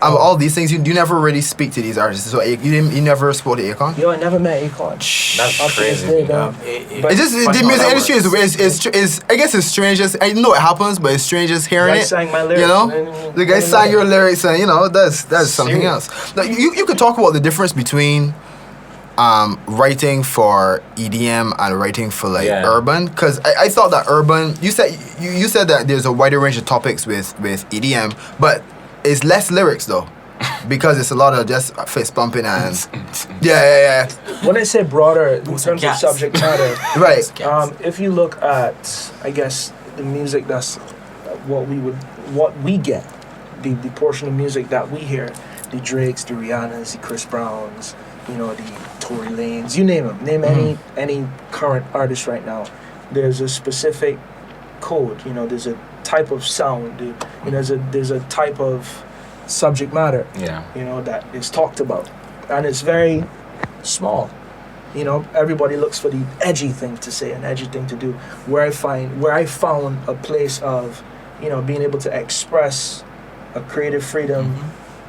All these things, you never really speak to these artists. So you never spoke to Akon? Yo, I never met Akon. That's crazy. But It's just the music industry is I guess it's strange. I know it happens, but it's strange just hearing it. Sang my lyrics, you know, the guy sang your lyrics, and that's something else. Now, you could talk about the difference between writing for EDM and writing for urban, because I thought that urban. You said that there's a wider range of topics with EDM, but it's less lyrics though, because it's a lot of just fist bumping and yeah. When I say broader in terms of subject matter, right. If you look at, I guess, the music that's what we get, the portion of music that we hear, the Drakes, the Rihannas, the Chris Browns, the Tory Lanez, you name them. Name any current artist right now. There's a specific code. There's a type of sound. There's a type of subject matter. Yeah. That is talked about, and it's very small. Everybody looks for the edgy thing to say, an edgy thing to do. Where I found a place of, being able to express a creative freedom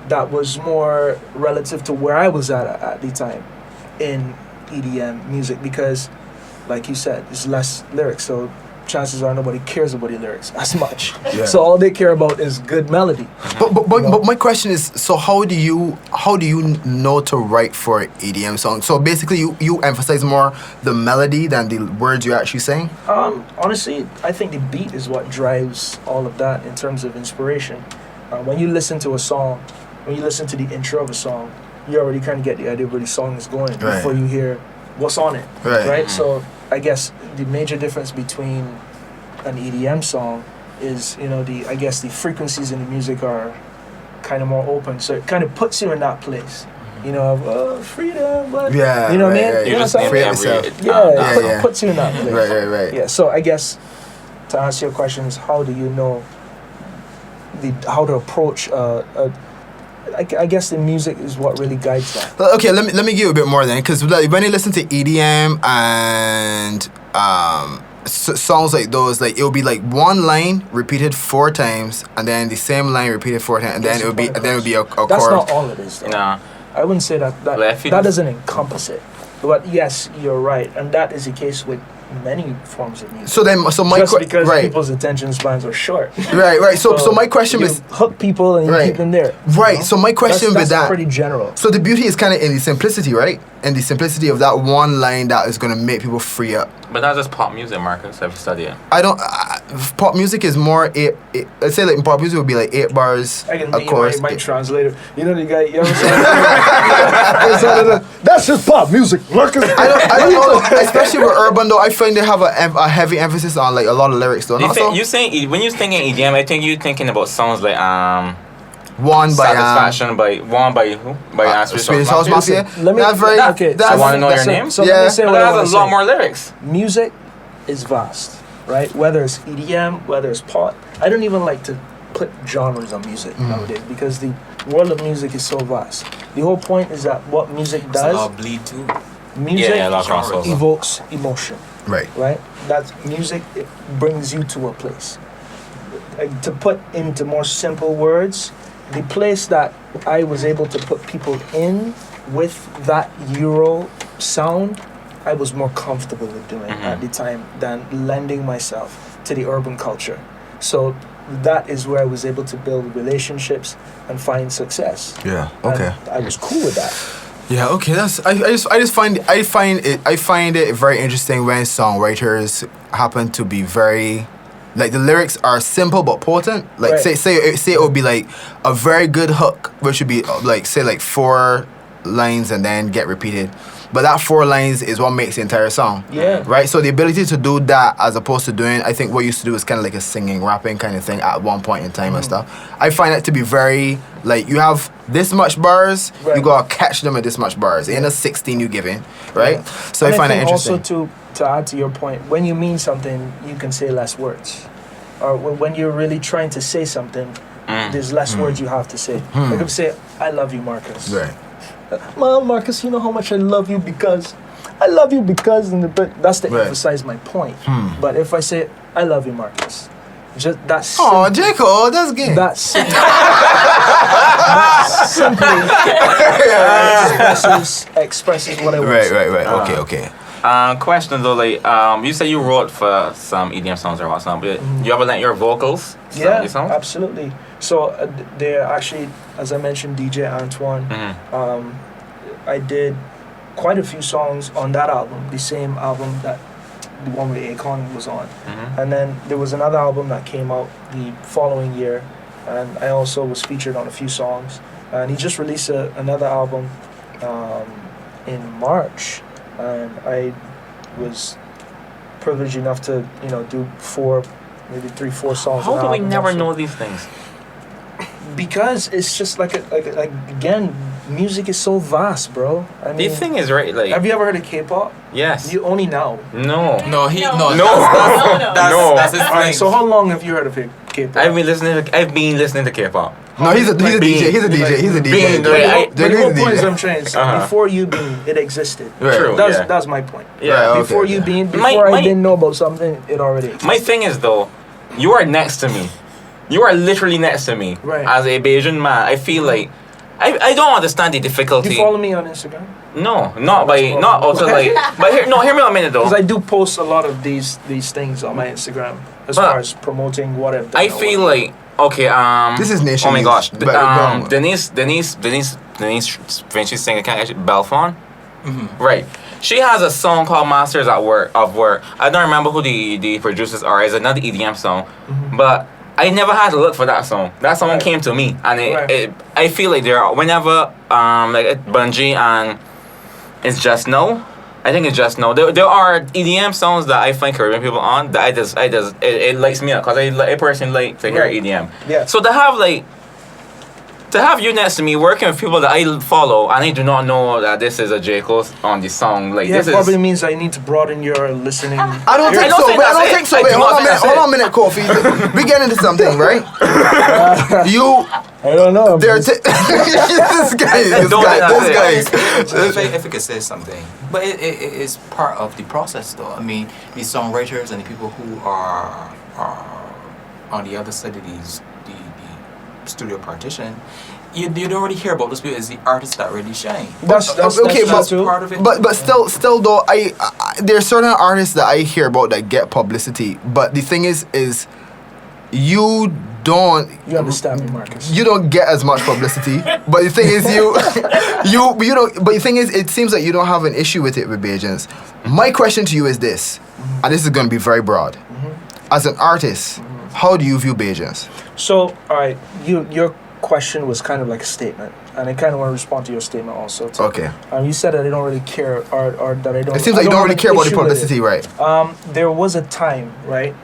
that was more relative to where I was at the time in EDM music, because, like you said, there's less lyrics, so chances are nobody cares about the lyrics as much. Yeah. So all they care about is good melody. But my question is, so how do you know to write for EDM songs? So basically you emphasize more the melody than the words you're actually saying? Honestly, I think the beat is what drives all of that in terms of inspiration. When you listen to a song, when you listen to the intro of a song, you already kind of get the idea of where the song is going before you hear what's on it. Right? So I guess the major difference between an EDM song is, the frequencies in the music are kind of more open. So it kind of puts you in that place, of freedom. But, what I mean? You just free yourself. It puts you in that place. Right. Yeah. So I guess to answer your question is, how do you know how to approach I guess the music is what really guides that. Okay, let me give you a bit more then, because when you listen to EDM and songs like those, it'll be one line repeated 4 times, and then the same line repeated 4 times, and then it would be a chord. That's not all it is, though. Nah. I wouldn't say that doesn't encompass it. But yes, you're right, and that is the case with many forms of music. So my just because people's attention spans are short. Right. So my question is, hook people and you keep them there. Right. So my question that's that pretty general. So the beauty is kind of in the simplicity, right? And the simplicity of that one line that is going to make people free up. But that's just pop music, Marcus. Have you studied it? I don't. Pop music is more let's say in pop music would be 8 bars. I can of course. My translator. You know the guy. You ever say that's just pop music, Marcus. I don't know. Especially with urban though, I find they have a heavy emphasis on a lot of lyrics though. You saying when you're thinking EDM, I think you're thinking about songs like Satisfaction by who? By Swedish House Mafia. I want to know your name. So let me say what I has a lot more lyrics. Music is vast, right? Whether it's EDM, whether it's pop. I don't even like to put genres on music nowadays, because the world of music is so vast. The whole point is that what music does. It's a lot of bleed too. Music evokes emotion. Right. That's music. It brings you to a place. To put into more simple words, the place that I was able to put people in with that Euro sound, I was more comfortable with doing at the time than lending myself to the urban culture. So that is where I was able to build relationships and find success. Yeah. Okay. And I was cool with that. Yeah. Okay. I find it very interesting when songwriters happen to be very. The lyrics are simple but potent. Say it would be a very good hook, which would be 4 lines and then get repeated. But that 4 lines is what makes the entire song. Yeah. Right? So the ability to do that as opposed to doing, I think what you used to do is kind of like a singing, rapping kind of thing at one point in time and stuff. I find it to be very, like, you have this much bars, you gotta catch them at this much bars. In a 16 you give in, right? So I find it interesting. Also, to add to your point, when you mean something, you can say less words. Or when you're really trying to say something, there's less words you have to say. Like if you say, I love you, Marcus. Right. Mom, Marcus, you know how much I love you because, but that's to emphasize my point. But if I say, I love you, Marcus, just that's oh, Jaicko, that's good. That's simply expresses what I want. Right. Okay. Question though, like you said you wrote for some EDM songs or whatnot, but you ever let your vocals sing your songs? Absolutely. So they're actually, as I mentioned, DJ Antoine. I did quite a few songs on that album, the same album that the one with Akon was on. And then there was another album that came out the following year, and I also was featured on a few songs. And he just released another album in March, and I was privileged enough to do 4, maybe 3, 4 songs. How do we never know these things? Because it's just like again, music is so vast, bro. I mean, the thing is, right? Like, have you ever heard of K-pop? Yes. You only now. No. No. That's his Alright, thing. so how long have you heard of K-pop? I've been listening to K-pop. No, he's a DJ. He's a DJ. He's a DJ. Being, But the whole point is I'm saying, before you being, it existed. Right. True. That's my point. Yeah. Right, Before okay, you yeah. being, before I didn't know about something, it already existed. My thing is though, you are next to me. You are literally next to me. Right. As a Bayesian man, I feel like I don't understand the difficulty. Do you follow me on Instagram? No, not also like. But hear me a minute though. Because I do post a lot of these things on my Instagram as far as promoting what I've done. I feel like okay. This is nation. Oh my gosh. But go on. Denise, when she's singing, can't actually Belfon. Right. She has a song called Masters of Work. I don't remember who the producers are. It's another EDM song, but I never had to look for that song. That song came to me, and I feel like there are whenever Bungie and It's Just No. I think it's Just No. There are EDM songs that I find Caribbean people on that it lights me up because I personally like to hear EDM. Yeah. So to have you next to me working with people that I follow and I do not know that this is a Jaicko on the song, like yeah, this probably is. means I need to broaden your listening. I don't think so. Wait, hold on a minute, Kofi. We get into something, right? I don't know. This guy. If I could say something, but it is part of the process, though. I mean, the songwriters and the people who are on the other side of the studio partition, you don't really hear about those people as the artists that really shine. That's part of it. But still though, I there's certain artists that I hear about that get publicity. But the thing is you don't. You understand me, Marcus? You don't get as much publicity. But the thing is you don't. But the thing is, it seems like you don't have an issue with it with Bajans. My question to you is this, and this is going to be very broad. As an artist, how do you view Bajans? So, all right, your question was kind of like a statement, and I kind of want to respond to your statement also. Too. Okay. You said that I don't really care, or that I don't. It seems like you don't really care about the publicity, right? There was a time, right,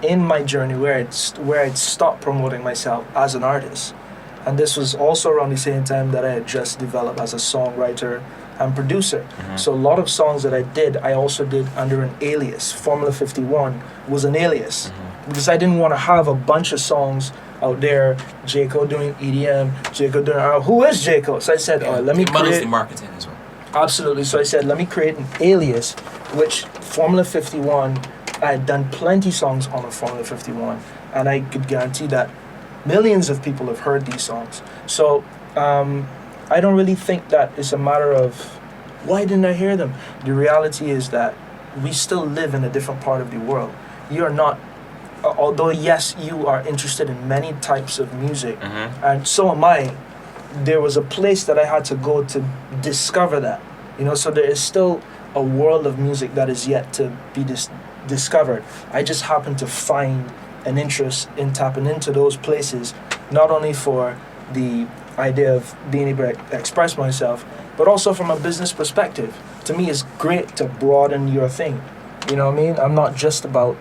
in my journey where I'd stopped promoting myself as an artist, and this was also around the same time that I had just developed as a songwriter and producer. So a lot of songs that I also did under an alias. Formula 51 was an alias. Because I didn't want to have a bunch of songs out there, Jaicko doing EDM, Jaicko doing who is Jaicko? So I said, let me create the marketing as well. Absolutely. So I said, let me create an alias, which Formula 51, I had done plenty songs on a Formula 51, and I could guarantee that millions of people have heard these songs. So I don't really think that it's a matter of why didn't I hear them. The reality is that we still live in a different part of the world. You are not. Although yes, you are interested in many types of music, and so am I. There was a place that I had to go to discover that, So there is still a world of music that is yet to be discovered. I just happen to find an interest in tapping into those places, not only for the idea of being able to express myself, but also from a business perspective. To me, it's great to broaden your thing. You know what I mean? I'm not just about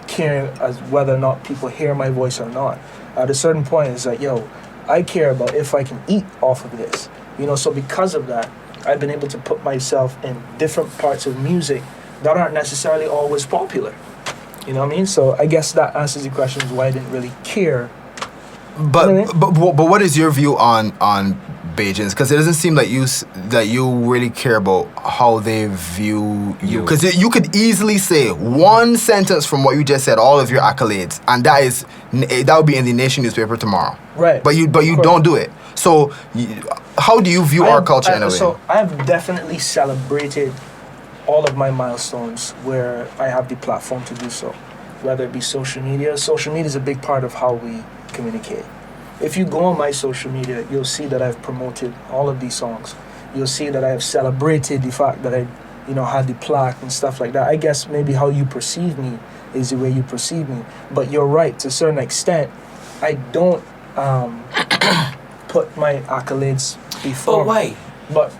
caring as whether or not people hear my voice or not. At a certain point, it's like, yo, I care about if I can eat off of this. You know, so because of that, I've been able to put myself in different parts of music that aren't necessarily always popular. You know what I mean? So I guess that answers the question why I didn't really care. But You know what I mean? but what is your view on Bajans? Because it doesn't seem like you really care about how they view you. Because you could easily say one sentence from what you just said, all of your accolades, and that would be in the Nation newspaper tomorrow. Right. But you don't do it. So how do you view our culture in a way? So I have definitely celebrated all of my milestones where I have the platform to do so, whether it be social media. Social media is a big part of how we communicate. If you go on my social media, you'll see that I've promoted all of these songs. You'll see that I have celebrated the fact that I, had the plaque and stuff like that. I guess maybe how you perceive me is the way you perceive me. But you're right, to a certain extent, I don't put my accolades before. But why? But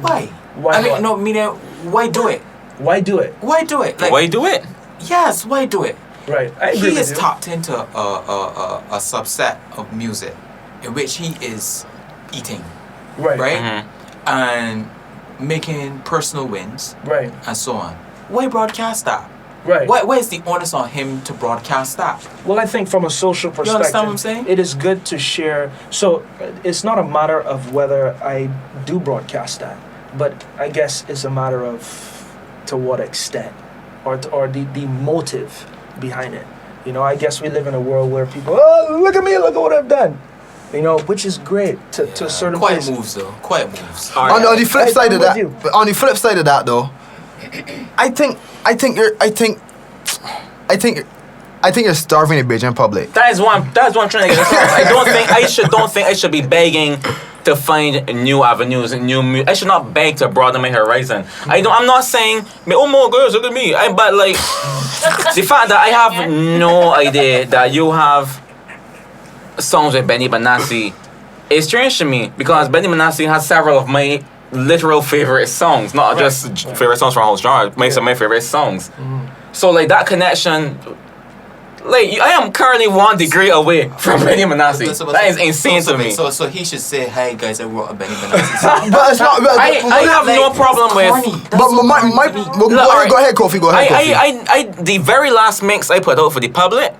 why? Why? I mean, what? no, meaning why do it? Why do it? Why do it? Why do it? Yes, why do it? Right. I agree He with is you. tapped into a subset of music in which he is eating, Right. right? Mm-hmm. And making personal wins Right. and so on. Why broadcast that? Right. Why is the onus on him to broadcast that? Well, I think from a social perspective, understand what I'm saying? it is good to share. So it's not a matter of whether I do broadcast that, but I guess it's a matter of to what extent, or the motive behind it. I guess we live in a world where people, oh, look at me, look at what I've done. Which is great to a certain Quiet place. moves though. Quiet moves. On the flip I- side I'm of with that, you. on the flip side of that though, I think you're starving the Bajan public. That's what I'm trying to get across. Don't think I should be begging to find new avenues and I should not beg to broaden my horizon. I'm not saying, oh my girls, look at me. But like the fact that I have no idea that you have songs with Benny Benassi is strange to me, because Benny Benassi has several of my literal favorite songs, not just favorite songs from a whole genre, some of my favorite songs. So like that connection, like I am currently 1 degree away from Benny Benassi. That is insane to me. So he should say, hey guys, I wrote a Benny Benassi song. But it's not. I have no problem with. Go ahead, Kofi. Go ahead, Kofi. The very last mix I put out for the public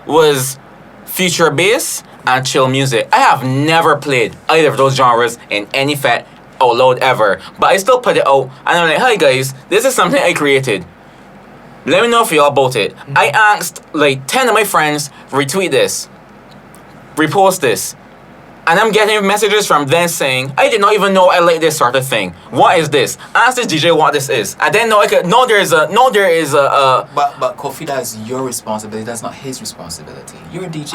was future bass and chill music. I have never played either of those genres in any fat out loud ever, but I still put it out, and I'm like, hey guys, this is something I created. Let me know if y'all about it. I asked like 10 of my friends, retweet this, repost this. And I'm getting messages from them saying, I did not even know I like this sort of thing. What is this? Ask this DJ what this is. I didn't know there is a But Kofi, that's your responsibility. That's not his responsibility. You're a DJ.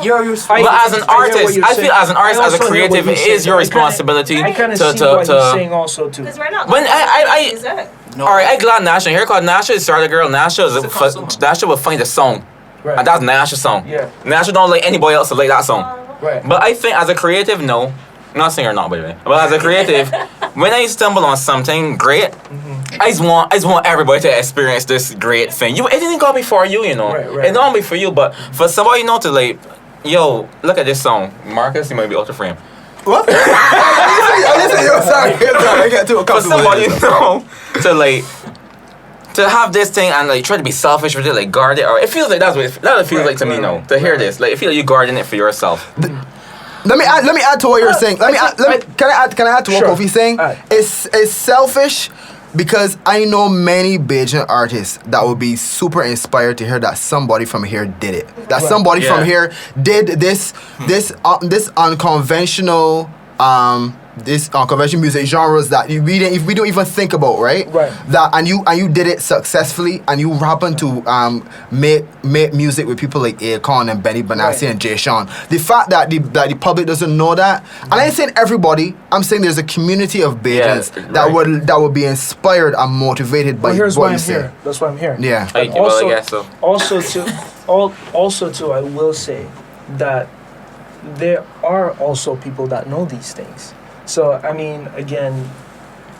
You're responsible. But as an artist, I feel as an artist, as a creative, it is your responsibility I kind of see what he's saying also too. Because we're not. When No. Alright, I glad Nasha here called Nasha is Starter Girl. Nasha will find a song. Right. And that's Nasha's song. Yeah. Nasha don't like anybody else to like that song. Right. But I think as a creative, no. I'm not saying you're not, by the way. But as a creative, when I stumble on something great, I just want everybody to experience this great thing. It didn't go before you, Right. It don't be for you, but for somebody to like, yo, look at this song. Marcus, you might be out of frame. What? Sorry. I get too For somebody comfortable. to like to have this thing and like try to be selfish with it, like guard it, or it feels like that's what it feels like to me now. To hear this, like it feels like you guarding it for yourself. Let me add to what you're saying. Can I add to what Sure. Kofi's saying? It's selfish because I know many Bajan artists that would be super inspired to hear that somebody from here did it. That somebody from here did this unconventional unconventional music genres that we don't even think about, right? Right. That and you did it successfully, and you happen to make music with people like Akon and Benny Benassi and Jaicko. The fact that the public doesn't know that, and I ain't saying everybody, I'm saying there's a community of Bajans that would be inspired and motivated by here's what why you I'm say. here. That's why I'm here. Yeah. I guess so. Also too, I will say that there are also people that know these things. So, I mean, again,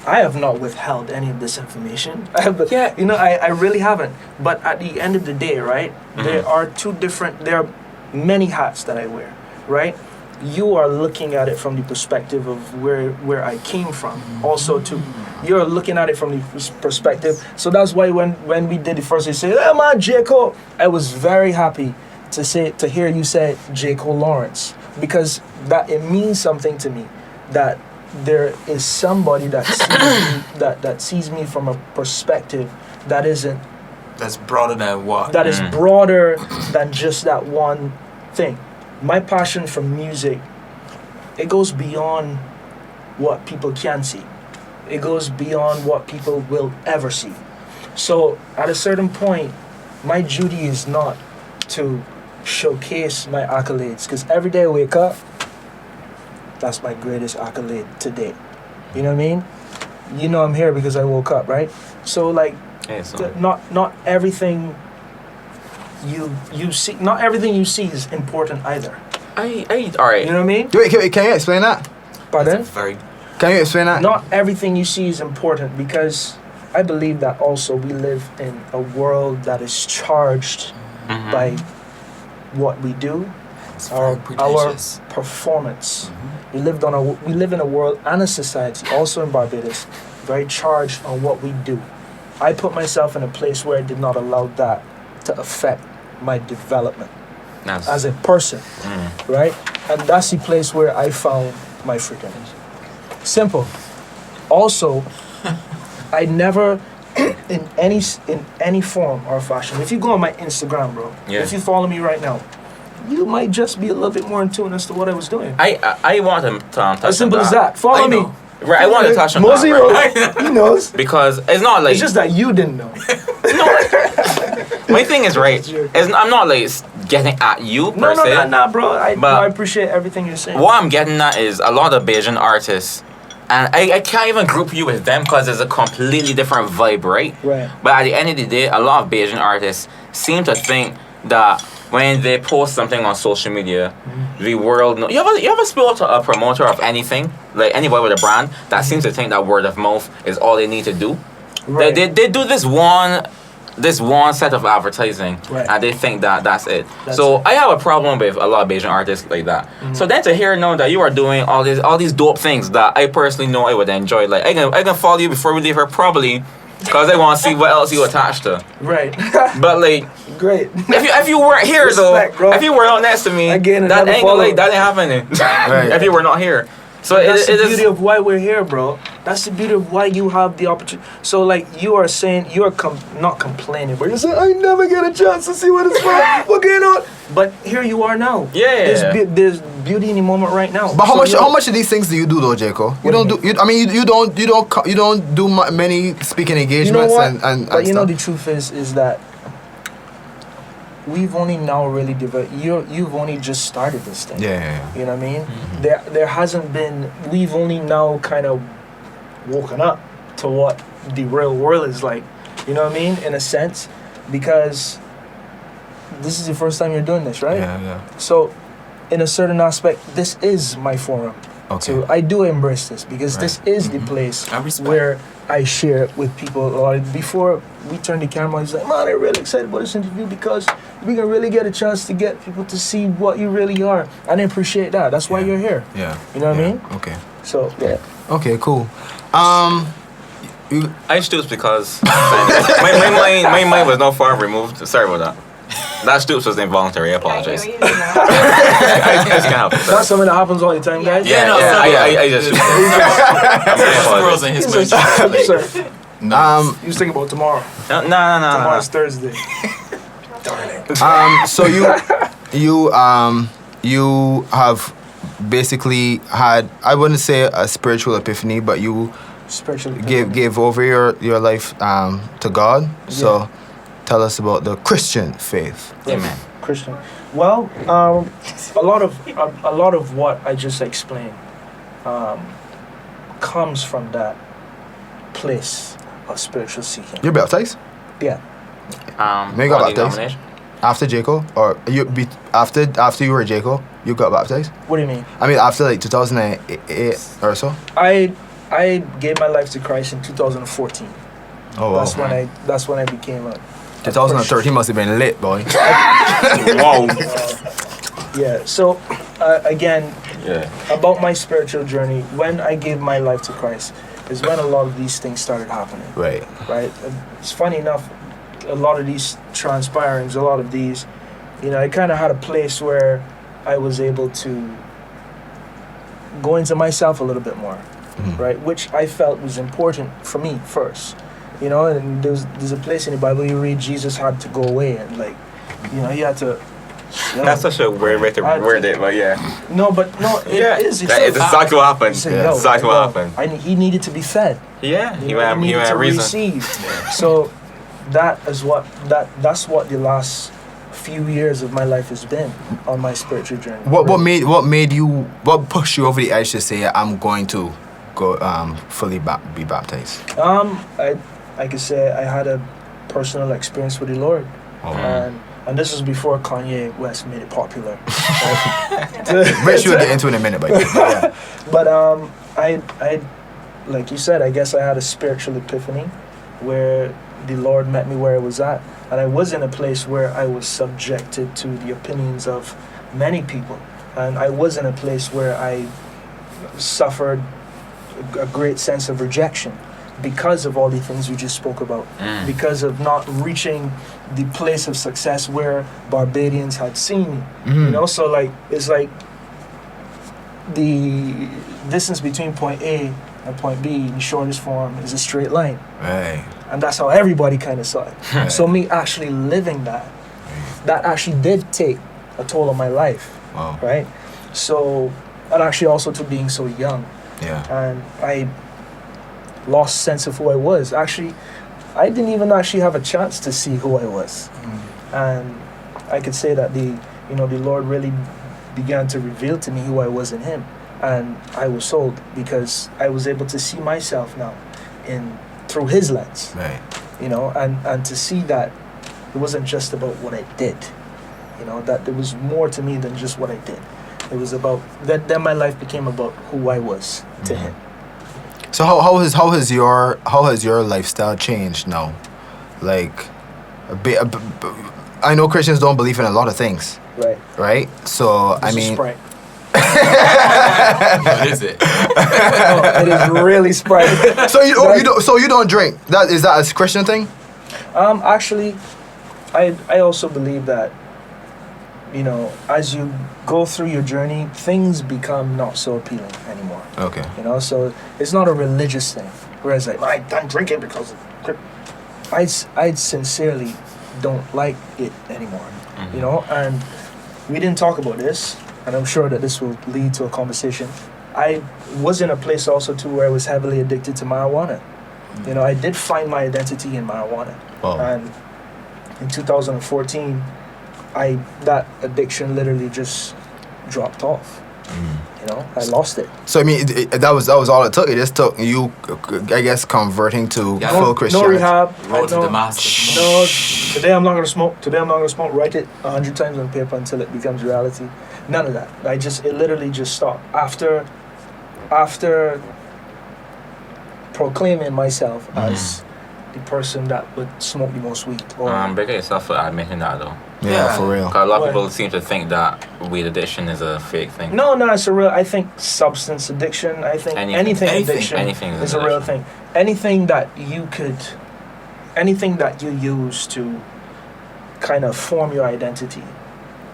I have not withheld any of this information. Yeah. You know, I really haven't. But at the end of the day, right, there are there are many hats that I wear, right? You are looking at it from the perspective of where I came from. Also, too, you're looking at it from the perspective. So that's why when we did the first, you say, "Hey man, Jaicko," I was very happy to hear you say Jaicko Lawrence, because that it means something to me that there is somebody that sees me, that sees me from a perspective that's broader than what that is broader than just that one thing. My passion for music, it goes beyond what people can see. It goes beyond what people will ever see. So at a certain point, my duty is not to showcase my accolades, because every day I wake up, that's my greatest accolade to date. You know what I mean? You know I'm here because I woke up, right? So like, not everything you see, not everything you see is important either. All right. You know what I mean? Wait, can you explain that? Pardon? Can you explain that? Not everything you see is important, because I believe that also we live in a world that is charged by what we do, our performance. We live in a world and a society, also in Barbados, very charged on what we do. I put myself in a place where I did not allow that to affect my development as a person, right? And that's the place where I found my freedom. Simple. Also, I never, in any form or fashion, if you go on my Instagram, bro, if you follow me right now, you might just be a little bit more in tune as to what I was doing. I want him to touch as simple as that. Follow me. Right, I want to touch on Mosey that. Right? He knows. Because it's not like... It's just that you didn't know. My thing is, right, I'm not like getting at you per se. No, bro. I appreciate everything you're saying. What I'm getting at is a lot of Bajan artists, and I can't even group you with them because it's a completely different vibe, right? Right. But at the end of the day, a lot of Bajan artists seem to think that when they post something on social media, the world knows. You ever spoke to a promoter of anything, like anybody with a brand, that seems to think that word of mouth is all they need to do? Right. They do this one set of advertising, and they think that that's it. I have a problem with a lot of Bajan artists like that. So then to hear know that you are doing all these dope things that I personally know I would enjoy, like I can follow you before we leave here probably, because I want to see what else you attached to. Right. But like, great. If you weren't here bro. if you were not next to me, that ain't happening. Right. If you were not here. So that's the beauty of why we're here, bro. That's the beauty of why you have the opportunity. So like you are saying, you are not complaining, but you're saying I never get a chance to see what it's what's going on. But here you are now. Yeah. There's beauty in the moment right now. But how much of these things do you do though, Jaicko? You don't do many speaking engagements and But you know stuff. the truth is that we've only now really developed. You've only just started this thing. Yeah. You know what I mean? There hasn't been. We've only now kind of woken up to what the real world is like. You know what I mean? In a sense, because this is the first time you're doing this, right? Yeah. So, in a certain aspect, this is my forum. Okay. So I do embrace this because this is the place where I share with people. Before we turn the camera, he's like, man, I'm really excited about this interview because we can really get a chance to get people to see what you really are. And I appreciate that. That's why you're here. Yeah. You know what I mean? Okay. So, yeah. Okay, cool. I stoops because my mind was not far removed. Sorry about that. That stoops was involuntary. I apologize. I just can't help it. That's something that happens all the time, guys. I just. Squirrels in his place. Sir, you was thinking about tomorrow. No. Tomorrow's Thursday. Darn it. So you have basically had, I wouldn't say a spiritual epiphany, but you gave over your life to God. So tell us about the Christian faith. Amen. Christian. Well, a lot of what I just explained comes from that place of spiritual seeking. You're baptized? Yeah. When you got baptized? After Jaicko, or after you were Jaicko, you got baptized? What do you mean? I mean, after like 2008 or so. I gave my life to Christ in 2014. Oh wow. That's when I became a 2013 must have been lit, boy. Wow. Yeah. So again, Yeah. about my spiritual journey, when I gave my life to Christ, is when a lot of these things started happening. Right. Right. It's funny enough, a lot of these transpirings, a lot of these, I kind of had a place where I was able to go into myself a little bit more, right? Which I felt was important for me first, And there's a place in the Bible you read Jesus had to go away and he had to. That's such a weird way to word it, but yeah. No, it is. It's exactly what happened. It's Exactly what happened. He needed to be fed. Yeah, he needed had to reason. receive. So that's what the last few years of my life has been on my spiritual journey. What pushed you over the edge to say I'm going to go fully be baptized? I could say I had a personal experience with the Lord, and this was before Kanye West made it popular. Which we'll get into in a minute, but yeah. But I like you said, I guess I had a spiritual epiphany where the Lord met me where I was at, and I was in a place where I was subjected to the opinions of many people, and I was in a place where I suffered a great sense of rejection because of all the things we just spoke about, because of not reaching the place of success where Barbadians had seen me. So it's like the distance between point A and point B in shortest form is a straight line. Right. And that's how everybody kind of saw it. Right. So me actually living that actually did take a toll on my life. Wow. Right? So, and actually also to being so young. Yeah. And I lost sense of who I was. Actually, I didn't even actually have a chance to see who I was. And I could say that the Lord really began to reveal to me who I was in Him. And I was sold because I was able to see myself now through His lens. Right. And to see that it wasn't just about what I did. That there was more to me than just what I did. It was about that. Then my life became about who I was to Him. So how has your lifestyle changed now? Like, I know Christians don't believe in a lot of things. Right. Right. So This I mean. What is it? No, it is really Sprite. So you don't drink. Is that a Christian thing? Actually, I also believe that, as you go through your journey, things become not so appealing anymore. Okay. So it's not a religious thing. Whereas I don't drink it because I sincerely don't like it anymore. And we didn't talk about this, and I'm sure that this will lead to a conversation. I was in a place also too where I was heavily addicted to marijuana. I did find my identity in marijuana. Oh. And in 2014, that addiction literally just dropped off. I lost it. So I mean, that was all it took. It just took you, I guess, converting to full Christianity. No rehab. Road to Damascus. No, today I'm not gonna smoke. Today I'm not gonna smoke. Write it 100 times on paper until it becomes reality. None of that. It literally just stopped after proclaiming myself as the person that would smoke the most weed. Big yourself for admitting that though. Yeah, for real. 'Cause a lot of people seem to think that weed addiction is a fake thing. No, it's a real. I think substance addiction. I think anything addiction is a real thing. Anything that you use to kind of form your identity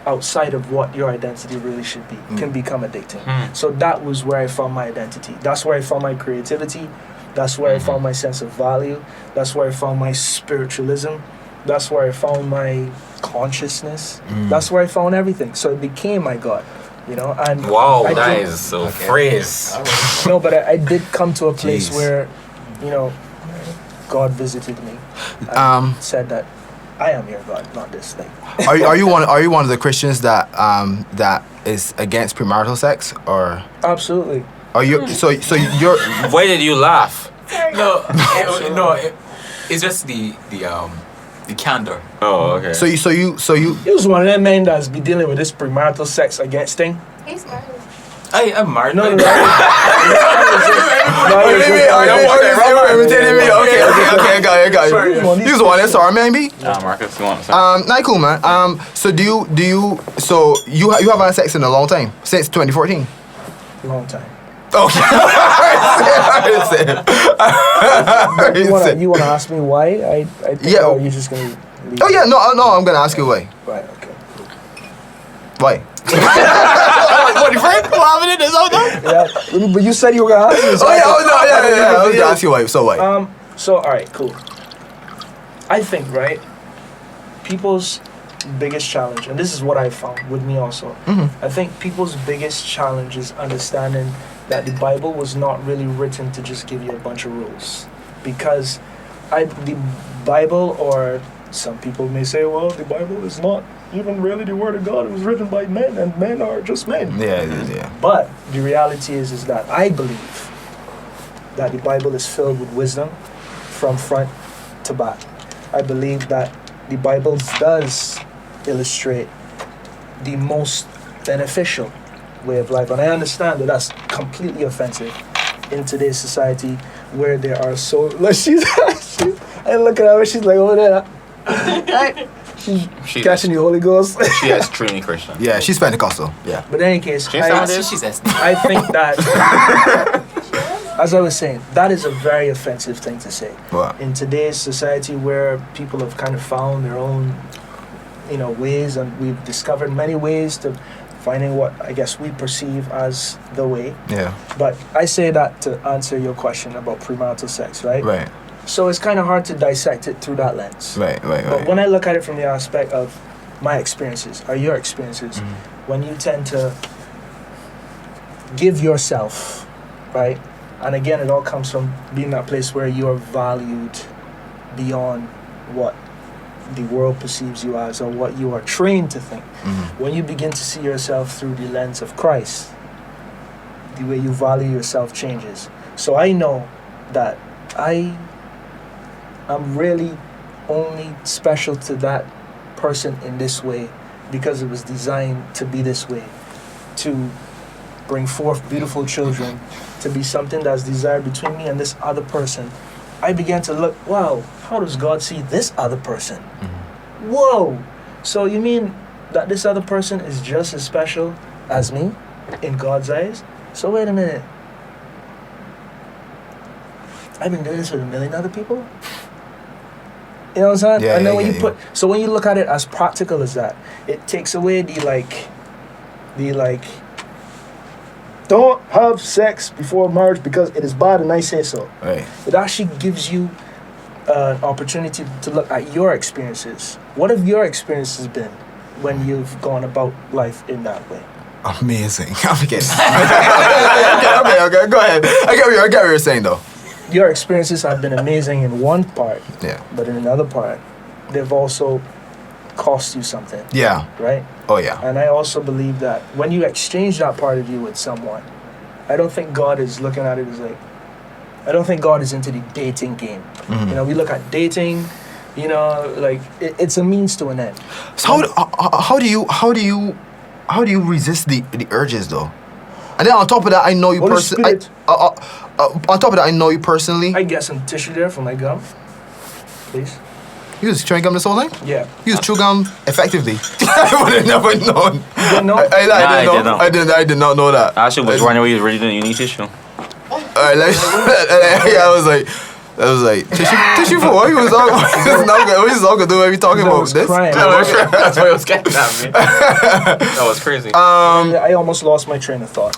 outside of what your identity really should be can become addicting. So that was where I found my identity. That's where I found my creativity. That's where I found my sense of value. That's where I found my spiritualism. That's where I found my consciousness. That's where I found everything. So it became my God, And wow, that is so phrase. No, but I did come to a place where, God visited me and said that I am your God, not this thing. Are you one of the Christians that is against premarital sex, or? Absolutely. Are you so you're? Why did you laugh? It's just the The candor. Oh, okay. So you. He was one of them men that's be dealing with this premarital sex against thing. He's married. I'm married. No. Wait. Okay. I got you. You was one. Sorry, man. B. Marcus, you want to say? Not cool, man. So do you? So you haven't had sex in a long time since 2014. Long time. Okay. You wanna ask me why? I think Yeah. or you just gonna leave Oh yeah, no, I'm gonna ask you why. Right, okay. Why? What the friend? What happened in this? Yeah, but you said you were gonna ask me. So Yeah. I was gonna ask you why. So why? So alright, cool. I think, right, people's biggest challenge, and this is what I found with me also, I think people's biggest challenge is understanding that the Bible was not really written to just give you a bunch of rules. Because the Bible, or some people may say, well, the Bible is not even really the Word of God. It was written by men, and men are just men. Yeah. But the reality is that I believe that the Bible is filled with wisdom from front to back. I believe that the Bible does illustrate the most beneficial way of life. And I understand that that's completely offensive in today's society where there are so... Like I look at her, she's like, over there. She's catching the Holy Ghost. She is extremely Christian. Yeah, she's Pentecostal. Yeah. But in any case, She's I think that, as I was saying, that is a very offensive thing to say. What? In today's society where people have kind of found their own, ways, and we've discovered many ways to finding what I guess we perceive as the way. Yeah. But I say that to answer your question about premarital sex, right? Right. So it's kind of hard to dissect it through that lens. Right. But when I look at it from the aspect of my experiences, or your experiences, when you tend to give yourself, right? And again, it all comes from being that place where you are valued beyond what the world perceives you as or what you are trained to think. When you begin to see yourself through the lens of Christ, the way you value yourself changes. So I know that I'm really only special to that person in this way because it was designed to be this way, to bring forth beautiful children, to be something that's desired between me and this other person. I began to look, wow, how does God see this other person? Whoa! So you mean that this other person is just as special as me in God's eyes? So wait a minute. I've been doing this with a million other people? You know what I'm saying? Yeah, and then yeah, so when you look at it as practical as that, it takes away the don't have sex before marriage because it is bad and I say so. Right. It actually gives you an opportunity to look at your experiences. What have your experiences been when you've gone about life in that way? Amazing. I'm kidding. Okay. Go ahead. I get what you're saying though. Your experiences have been amazing in one part, Yeah. but in another part, they've also cost you something. Yeah. Right? Oh yeah. And I also believe that when you exchange that part of you with someone, I don't think God is looking at it as like, I don't think God is into the dating game. We look at dating, like it's a means to an end. So how do you resist the urges though? And then on top of that, I know you personally. On top of that, I know you personally. I get some tissue there for my gum, please. You was chewing gum this whole time? Yeah. You was chewing gum effectively. I would have never known. You didn't know? I did not know that. I actually was wondering where you really didn't. You need tissue. I was like, tissue for what? He was all gonna do when we talking about this. That's why I was getting at me. That was crazy. I almost lost my train of thought.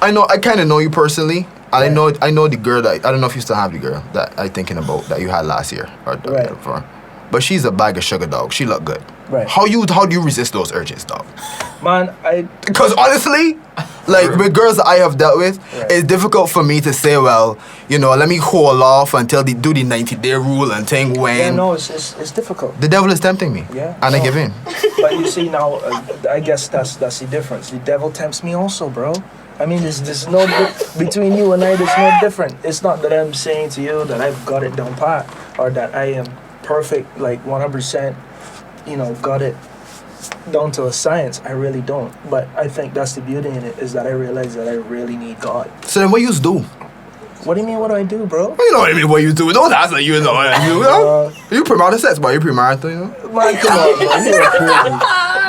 I kind of know you personally, and I know the girl that I don't know if you still have the girl that I thinking about that you had last year or before, but she's a bag of sugar, dog. She look good. Right. How do you resist those urges, dog? Man, Because honestly, like with girls that I have dealt with, it's difficult for me to say, well, let me hold off until they do the 90-day rule and think when. Yeah, no, it's difficult. The devil is tempting me. Yeah. And I give in. But you see now, I guess that's the difference. The devil tempts me also, bro. I mean, there's no between you and I. There's no different. It's not that I'm saying to you that I've got it down pat or that I am perfect, like 100%, got it down to a science. I really don't. But I think that's the beauty in it, is that I realize that I really need God. So then what you do? What do you mean, what do I do, bro? You know what I mean, what you do. Don't ask like you know what I do. You premarital sex, but you premarital, you know? Man, come on, man.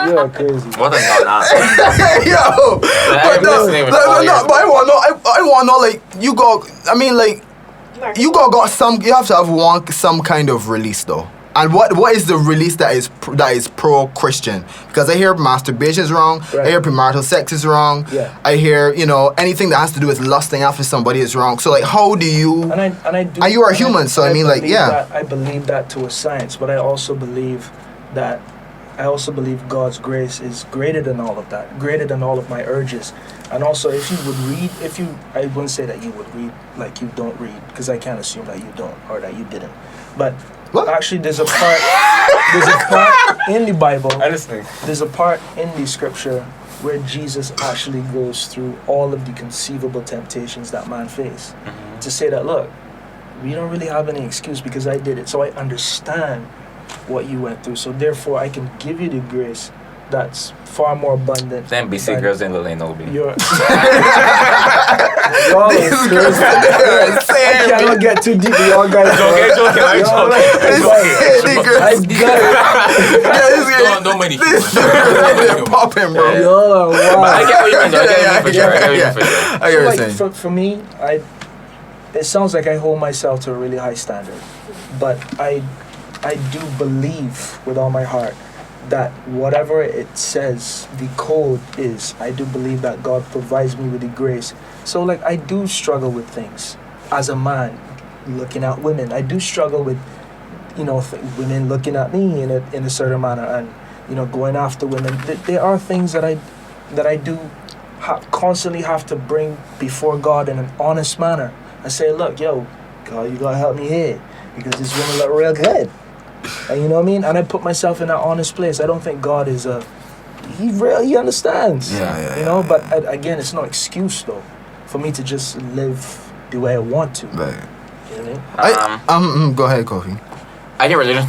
You're crazy. What a non-answer. Yo! But I want to know, like, you got some, you have to have some kind of release, though. And what is the release that is pro-Christian? Because I hear masturbation is wrong. Right. I hear premarital sex is wrong. Yeah. I hear anything that has to do with lusting after somebody is wrong. So like, how do you? And I do. And you are human, so I mean, like, yeah. I believe that to a science, but I also believe God's grace is greater than all of that, greater than all of my urges. And also, if you would read, I wouldn't say that you would read like you don't read, because I can't assume that you don't or that you didn't. But actually, there's a part in the Bible. There's a part in the scripture where Jesus actually goes through all of the conceivable temptations that man face, to say that, look, we don't really have any excuse because I did it. So I understand what you went through. So therefore, I can give you the grace that's far more abundant. Then BC girls in Lil no be. Y'all I cannot get too deep. Y'all guys. Don't many. Popping, bro. Y'all are wild. I get what you mean. I get what you're saying. For me, it sounds like I hold myself to a really high standard, but I do believe with all my heart that whatever it says the code is, I do believe that God provides me with the grace. So like, I do struggle with things as a man, looking at women. I do struggle with women looking at me in a certain manner, and going after women. There are things that I do constantly have to bring before God in an honest manner. I say, look, yo, God, you gotta help me here, because this woman look real good. And you know what I mean? And I put myself in that honest place. I don't think God is he understands. Yeah. But again, it's no excuse though for me to just live the way I want to. Right. You know what I mean? Go ahead, Kofi. I think religious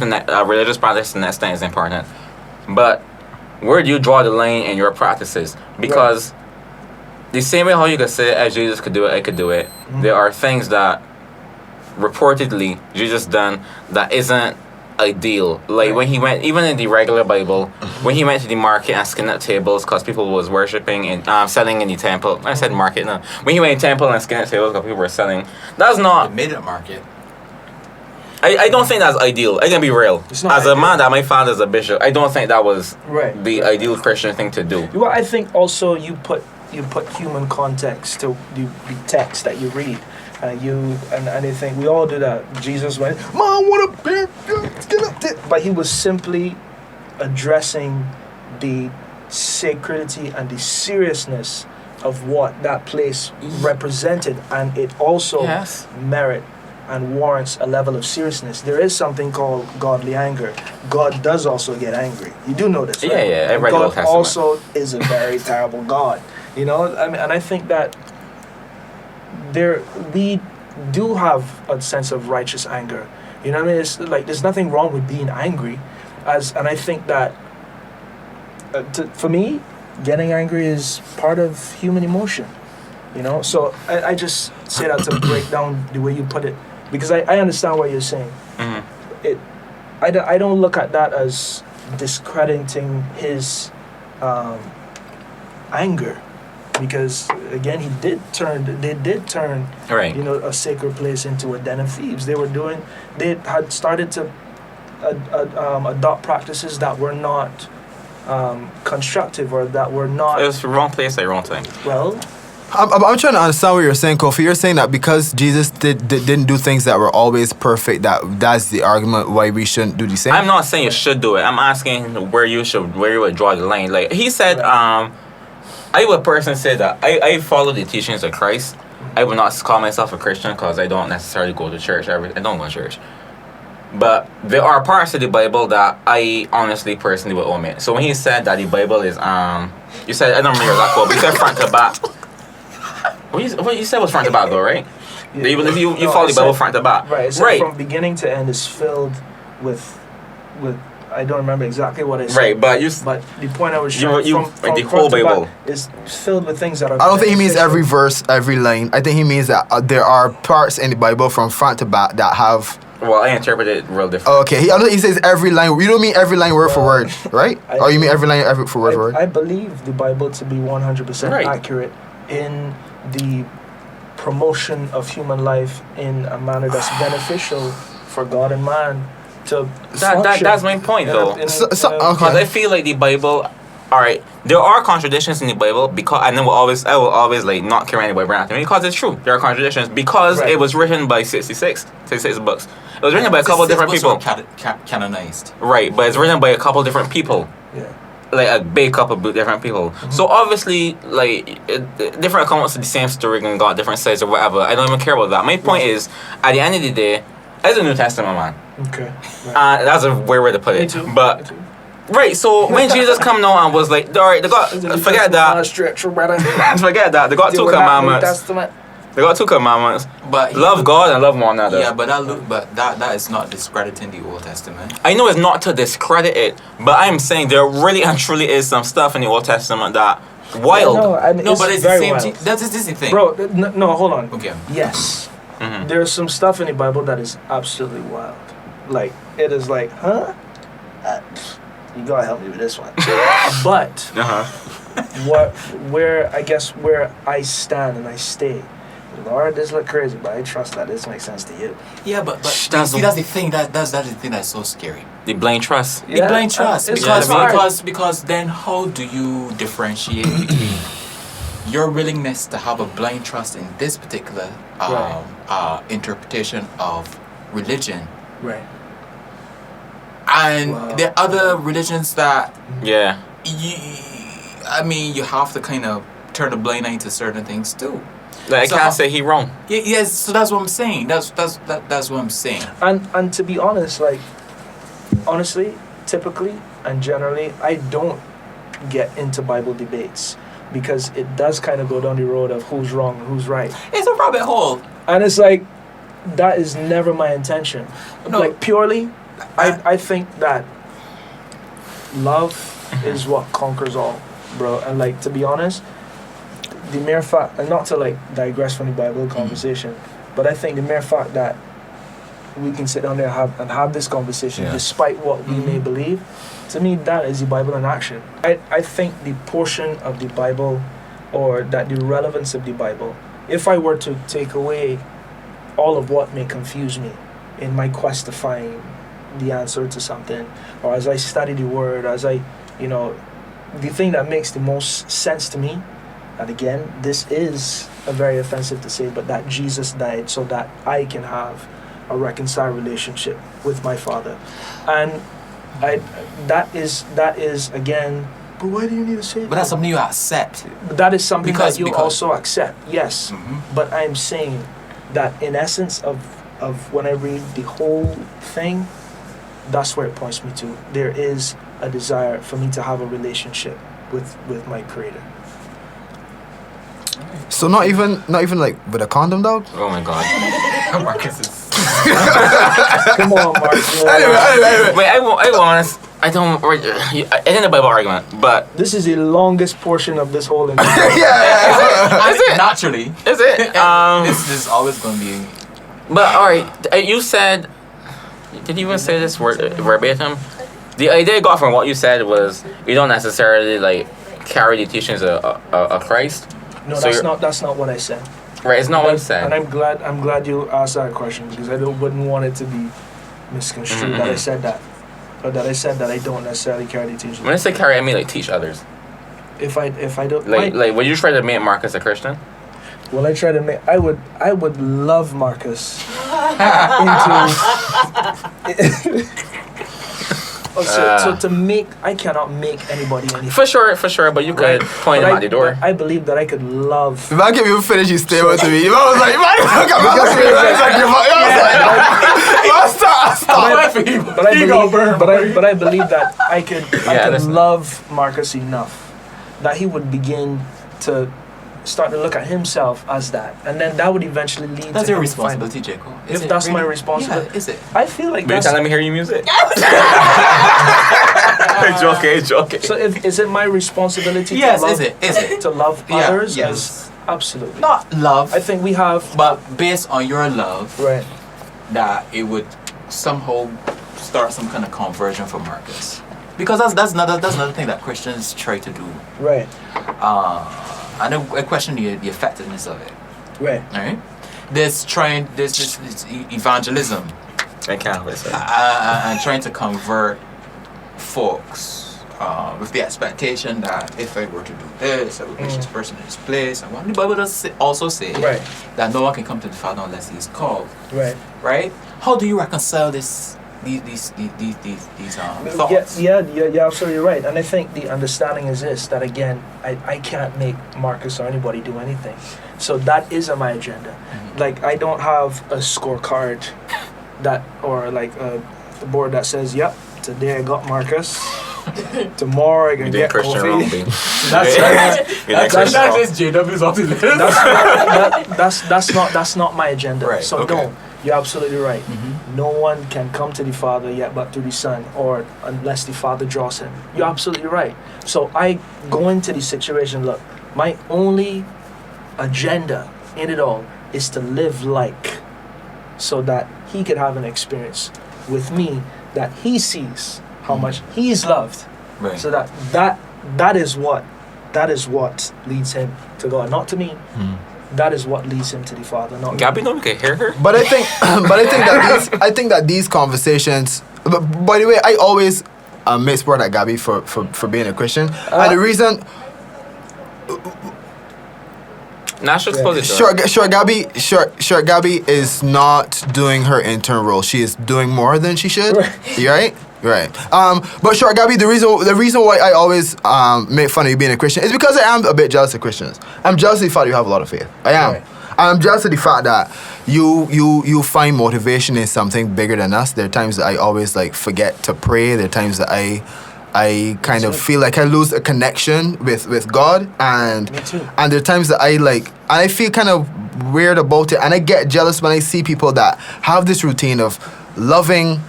practice and that thing is important, but where do you draw the line in your practices? Because the same way how you could say as Jesus could do it, I could do it. Mm-hmm. There are things that reportedly Jesus done that isn't ideal. Like when he went, even in the regular Bible, when he went to the market and skinned up tables because people was worshipping and selling in the temple. I said market, no. When he went to the temple and skinned up tables because people were selling, that's not. They made it a market. I don't think that's ideal. I can be real. As ideal. A man that my father is a bishop, I don't think that was the ideal Christian thing to do. Well, I think also you put human context to the text that you read. And I think we all do that. Jesus went, Mom, what a bear, but he was simply addressing the sacredity and the seriousness of what that place represented, and it also merit and warrants a level of seriousness. There is something called godly anger. God does also get angry. You do know this, right? Yeah. God also is a very terrible God. And I think that we do have a sense of righteous anger. You know what I mean? It's like there's nothing wrong with being angry, and I think that for me, getting angry is part of human emotion. So I just say that to break down the way you put it, because I understand what you're saying. Mm-hmm. I don't look at that as discrediting his anger. Because again, they did turn a sacred place into a den of thieves. They had started to adopt practices that were not constructive, or that were not. It was the wrong place at the wrong time. Well, I'm trying to understand what you're saying, Kofi. You're saying that because Jesus didn't do things that were always perfect, that's the argument why we shouldn't do the same. I'm not saying you should do it. I'm asking where you would draw the line. Like he said, I would personally say that I follow the teachings of Christ. I would not call myself a Christian because I don't necessarily go to church. I don't go to church. But there are parts of the Bible that I honestly, personally would omit. So when he said that the Bible is, you said, I don't remember that quote, but you said front to back. What you said was front to back though, right? Yeah. You follow the Bible front to back. Right. From beginning to end is filled I don't remember exactly what I said. Right, but the point I was trying you from the whole front to Bible back is filled with things that are. I don't think he means beneficial. every verse, every line. I think he means that there are parts in the Bible from front to back that have. Well, I interpret it real different. Okay, I don't think he says every line. You don't mean every line word for word, right? Or you mean every line for word for word? I believe the Bible to be 100% Right. accurate in the promotion of human life in a manner that's beneficial for God and man to That's my point, though. Okay. Because I feel like the Bible, all right, there are contradictions in the Bible because I will always like not carry anybody around to me because it's true. There are contradictions because Right. it was written by 66 books. It was written by a couple different people. Canonized. Right, but it's written by a couple different people. Yeah. Like a big couple of different people. So obviously, like different accounts of the same story and got different sides or whatever. I don't even care about that. My point is, at the end of the day, it's a New Testament, man. Okay. Right. That's a weird way to put Me it. too. But Me too. right, so when Jesus come now and was like, all right, they got forget that, forget that. They got two commandments. They got two commandments. But Love God and love one another. Yeah, but that is not discrediting the Old Testament. I know it's not to discredit it, but I'm saying there really and truly is some stuff in the Old Testament that wild. No, I mean, No, but it's the very same. wild. This is the thing, Bro, no, hold on. Okay. Yes. Mhm. There's some stuff in the Bible that is absolutely wild. Like, it is like, huh? You gotta help me with this one. But where I stand and I stay, Lord, this look crazy, but I trust that this makes sense to you. Yeah, but that's the thing. That's the thing that's so scary. The blind trust. Yeah, The blind trust, it's because then how do you differentiate between your willingness to have a blind trust in this particular interpretation of religion, Right. and Wow. there are other religions that Yeah. you have to kind of turn a blind eye to certain things too. Like, So I can't how- say he wrong. Yes, so that's what I'm saying. That's what I'm saying. And to be honest, like, honestly, typically and generally, I don't get into Bible debates because it does kind of go down the road of who's wrong and who's right. It's a rabbit hole. And it's like, that is never my intention. No. Like, purely, I think that love is what conquers all, bro. And, like, to be honest, the mere fact, and not to, like, digress from the Bible conversation, but I think the mere fact that we can sit down there and have this conversation despite what we may believe, to me, that is the Bible in action. I think the portion of the Bible, or that the relevance of the Bible, if I were to take away all of what may confuse me in my quest to find the answer to something, or as I study the Word, as I, the thing that makes the most sense to me, and again, this is a very offensive to say, but that Jesus died so that I can have a reconciled relationship with my Father. And that is again, but why do you need to say that? But that's something you accept. That is something Because- that you because- also accept, yes. But I'm saying that in essence of when I read the whole thing, that's where it points me to. There is a desire for me to have a relationship with my Creator. So not even like with a condom, dog. Oh my god. Marcus is. Come on, Mark. Anyway. Wait, I want. I don't. It ain't a Bible argument, but This is the longest portion of this whole interview. is it? Naturally. Is it? This is always going to be. But alright, you said. Did you even say this word verbatim? The idea I got from what you said was you don't necessarily like carry the teachings of Christ. No, So that's not what I said. Right, it's not what you And said. I'm glad you asked that question because I wouldn't want it to be misconstrued that I said that, or that I said that I don't necessarily carry the teaching. When I say carry, I mean like teach others. If I don't Like would you try to make Marcus a Christian? Well, I try to make. I would love Marcus into. So to make, I cannot make anybody anything. For sure, but you could point him out the door. But I believe that I could love. If I give you finish, you stay with me. If I was like, man, look at me. But I believe that I could listen. love Marcus enough that he would begin to start to look at himself as that, and then that would eventually lead. That's to your him responsibility, Jaicko. If that's my responsibility, yeah, is it? I feel like Maybe that's. let me hear your music. Joking. So is it my responsibility? Yes, to love, is it? to love Yeah, others? yes. Absolutely. Not love, I think we have. but based on your love, Right. that it would somehow start some kind of conversion for Marcus. Because that's another thing that Christians try to do. Right. And I question the effectiveness of it. Right. Right? There's evangelism. I can't listen. And trying to convert folks with the expectation that if I were to do this, I would reach this person in this place. And what the Bible does also say Right. that no one can come to the Father unless he is called. Right. Right? How do you reconcile these thoughts? Yeah, you're absolutely right. And I think the understanding is this, that again, I can't make Marcus or anybody do anything. So that isn't my agenda. Mm-hmm. Like, I don't have a scorecard that, or like a board that says, yep, today I got Marcus. Tomorrow I can get Christian Kofi. wrong, babe. That's not my agenda. Right, So okay. no, you're absolutely right. Mm-hmm. No one can come to the Father yet but through the Son, or unless the Father draws him. You're absolutely right. So I go into the situation, look, my only agenda in it all is to live like, so that he could have an experience with me that he sees how much he's loved. Right. So that is what leads him to God, not to me. That is what leads him to the Father, not Gabby, me. no one can hear her. But I think that these conversations. But by the way, I always make sport at Gabby for being a Christian, and the reason. National exposure. Sure, Gabby is not doing her intern role. She is doing more than she should. Right. You right? Right. But sure, Gabby, the reason why I always make fun of you being a Christian is because I am a bit jealous of Christians. I'm jealous of the fact that you have a lot of faith. I am. Right. I'm jealous of the fact that you find motivation in something bigger than us. There are times that I always like forget to pray. There are times that I kind of feel like I lose a connection with God, and Me too. and there are times that I feel kind of weird about it, and I get jealous when I see people that have this routine of loving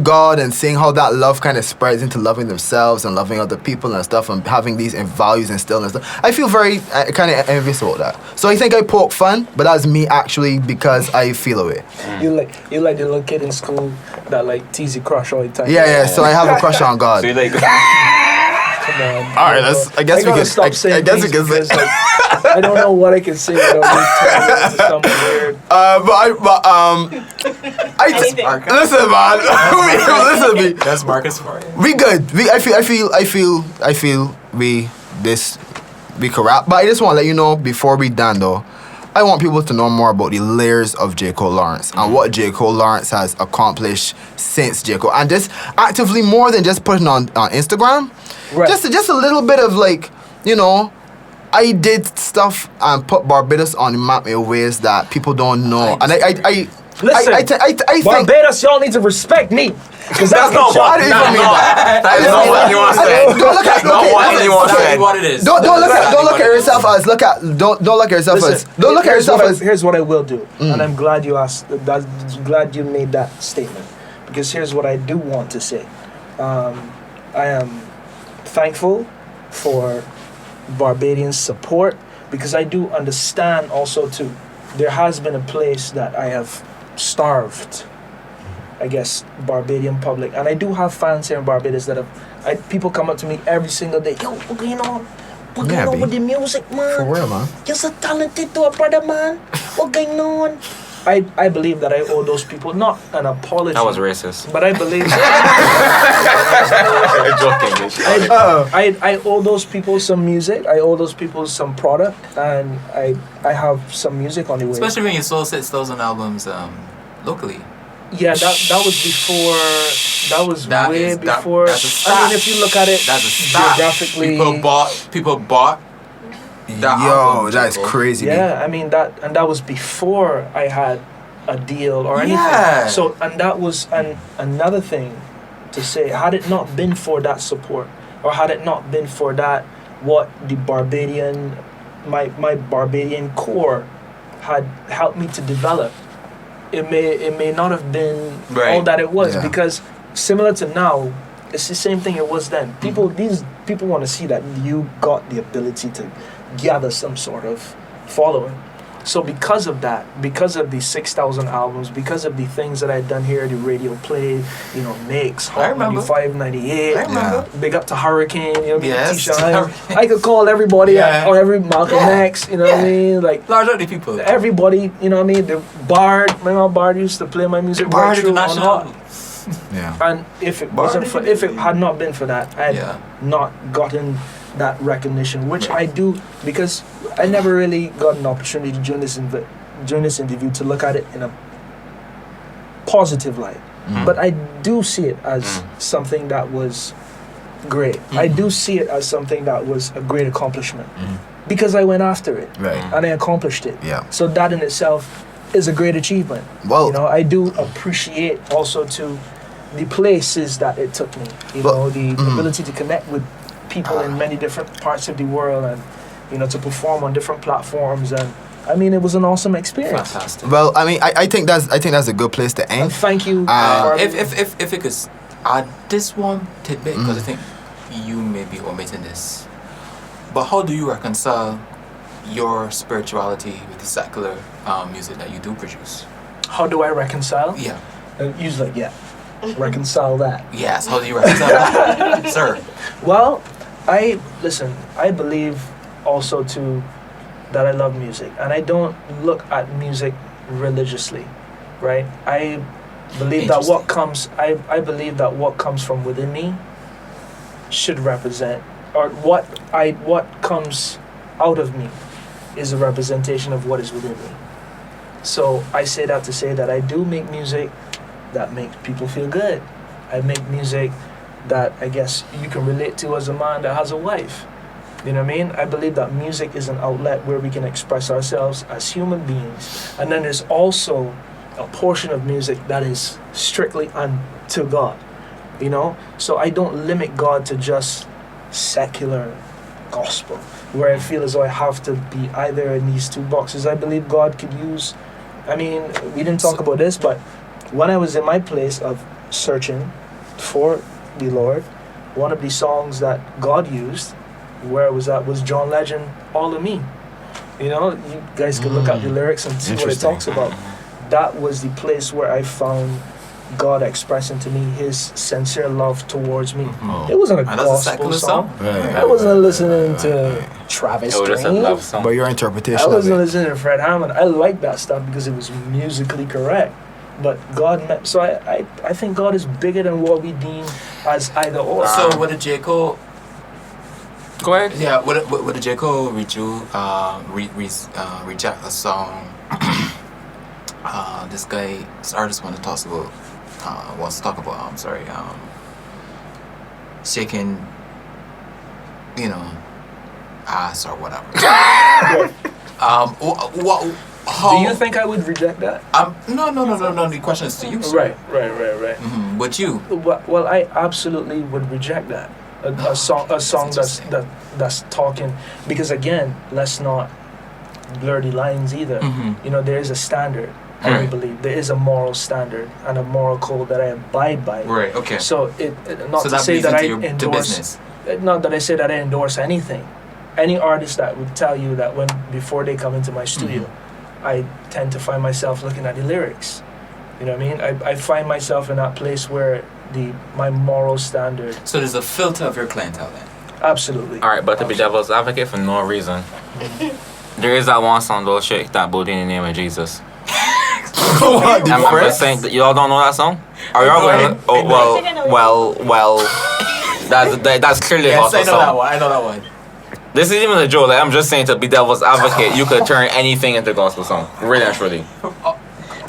God and seeing how that love kind of spreads into loving themselves and loving other people and stuff, and having these values instilled and stuff. I feel very kind of envious about that. So I think I poke fun, but that's me actually because I feel a way. You like the little kid in school that like tease your crush all the time. Yeah. So I have a crush on God. So you like, Come on. All right, I guess we can stop saying I guess we things can because, say. like, I don't know what I can say without being turned into something weird. Listen, man. Listen to me. That's Marcus for you. We good. I feel we could rap. But I just want to let you know before we done though, I want people to know more about the layers of Jaicko Lawrence and what Jaicko Lawrence has accomplished since Jaicko, and just actively more than just putting on Instagram. Right. Just a little bit of like, I did stuff and put Barbados on the map in ways that people don't know, and I Listen, I think Barbados, y'all need to respect me. Because that's not what you want to say. Don't look at what it is. Don't look at yourself as Here's what I will do, and I'm glad you asked. Glad you made that statement, because here's what I do want to say. I am thankful for Barbadians' support, because I do understand also too. There has been a place that I have starved, I guess, Barbadian public, and I do have fans here in Barbados that have. People come up to me every single day. Yo, what going on? What going on with the music, man? For real, man. You're so talented to a brother, man. What going on? I believe that I owe those people not an apology. that was racist. But I believe I owe those people some music. I owe those people some product, and I have some music on the way. Especially when you sold 6,000 albums locally. Yeah, that was before. That was way before. That's a stat. I mean, if you look at it That's a stat. geographically, People bought. That Yo, album, that's Jaicko. crazy. yeah, I mean that was before I had a deal or anything. Yeah. So, and that was another thing to say. Had it not been for that support, or had it not been for that, what the Barbadian my Barbadian core had helped me to develop, it may not have been all that it was, because similar to now, it's the same thing it was then. These people want to see that you got the ability to gather some sort of following. So because of that, because of the 6,000 albums, because of the things that I'd done here, the radio play, Mix, Hot 95, 98, big up to Hurricane, Tisha, I could call everybody, or every Malcolm X, what I mean? Like, large of the people. Everybody, what I mean? The Bard, remember Bard used to play my music Bard right through on Hot. Yeah. And if it had not been for that, I had not gotten that recognition, which I do, because I never really got an opportunity during this interview to look at it in a positive light. But I do see it as something that was great. I do see it as something that was a great accomplishment, because I went after it and I accomplished it. So that in itself is a great achievement. Well, I do appreciate also to the places that it took me. The ability to connect with people in many different parts of the world, and to perform on different platforms, and I mean, it was an awesome experience. Fantastic. Well, I mean, I think that's a good place to end. And thank you. If you could add this one tidbit, because I think you may be omitting this, but how do you reconcile your spirituality with the secular music that you do produce? How do I reconcile? Yeah. Usually, reconcile that. Yes. How do you reconcile that, sir? Well, I believe also too that I love music, and I don't look at music religiously, right? I believe that I believe that what comes from within me should represent, or what comes out of me is a representation of what is within me. So I say that to say that I do make music that makes people feel good. I make music that I guess you can relate to as a man that has a wife. You know what I mean? I believe that music is an outlet where we can express ourselves as human beings. And then there's also a portion of music that is strictly unto God. So I don't limit God to just secular gospel, where I feel as though I have to be either in these two boxes. I believe God could use, we didn't talk about this, but when I was in my place of searching for the Lord, one of the songs that God used, where I was at, was John Legend, All of Me. You guys can look at the lyrics and see what it talks about. That was the place where I found God expressing to me his sincere love towards me. It wasn't a gospel song. I wasn't listening to Travis Green. But your interpretation I wasn't listening to Fred Hammond. I liked that stuff because it was musically correct. But God, so I think God is bigger than what we deem as either or. So what did Jaicko? Go ahead. Yeah, what did Jaicko reject a song? This artist wants to talk about. Shaking, ass or whatever. Do you think I would reject that? No. The question is to you, sir. Right. Mm-hmm. But you? Well, I absolutely would reject that. A song that's talking, because again, let's not blur the lines either. There is a standard. I believe there is a moral standard and a moral code that I abide by. Right. Okay. So not to say that I endorse. Not that I say that I endorse anything. Any artist that would tell you that before they come into my studio, I tend to find myself looking at the lyrics. You know what I mean? I find myself in that place where my moral standard. So there's a filter of your clientele then? Absolutely. Alright, but to be devil's advocate for no reason, there is that one song, "Don't Shake That Booty in the Name of Jesus." I'm just saying that y'all don't know that song? Are y'all going to? Oh, well. That's clearly a gospel song. I know that one. This isn't even a joke. Like, I'm just saying, to be devil's advocate, you could turn anything into a gospel song. Really and truly.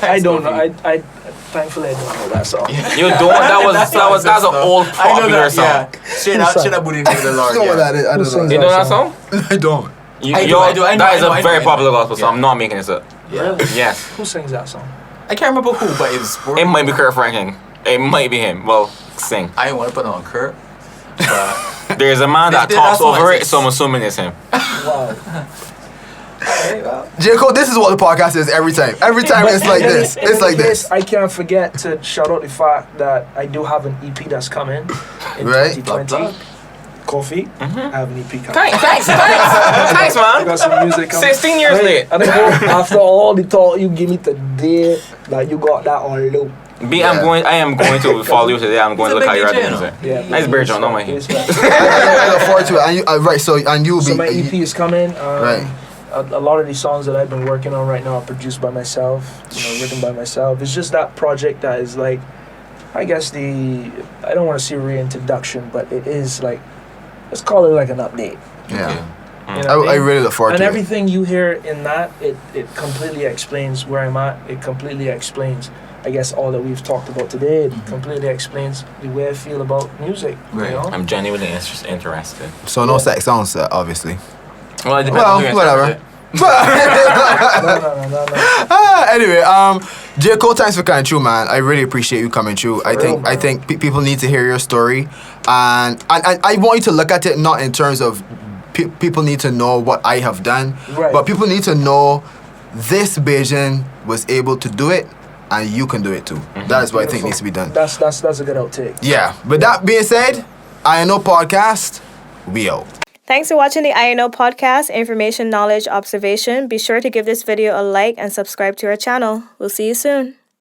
I don't know. I thankfully I don't know that song. You don't? That's an old popular song. Yeah. Straight out booty name of the Lord. I don't know. You know that song? I don't. I do. That is a very popular gospel song. I'm not making this up. Yeah. Yes. Who sings that song? I can't remember who, but it might be Kurt Franklin. It might be him. Well, sing. I didn't want to put it on Kurt, but there's a man that talks over it, so I'm assuming it's him. Wow. Jaicko, this is what the podcast is every time. Every time it's like this. It's like this. I can't forget to shout out the fact that I do have an EP that's coming in 2020. Coffee. I have an EP coming. Thanks, man. I got some music coming. 16 years late. And I hope after all the talk you give me today that you got that on loop. I am going to follow you today. I'm going to look how you're at the music. Yeah, nice beer, John. Don't mind him. I look forward to it. And you, right, so you'll be. So my EP is coming. Right. A lot of these songs that I've been working on right now are produced by myself, written by myself. It's just that project that is like, I guess I don't want to say reintroduction, but it is like, let's call it like an update. Yeah. You know I really look forward to it. And everything you hear in that, it completely explains where I'm at. It completely explains, I guess, all that we've talked about today. It completely explains the way I feel about music. Right. You know? I'm genuinely interested. So no sex sounds, obviously. Well, it depends on who you're whatever. No. Anyway, Jaicko, thanks for coming through, man. I really appreciate you coming through. I think people need to hear your story, and I want you to look at it not in terms of people need to know what I have done, but people need to know this Bajan was able to do it, and you can do it too. That is what I think needs to be done. That's a good outtake. Yeah. With that being said, I Know Podcast, we out. Thanks for watching the INO podcast, Information, Knowledge, Observation. Be sure to give this video a like and subscribe to our channel. We'll see you soon.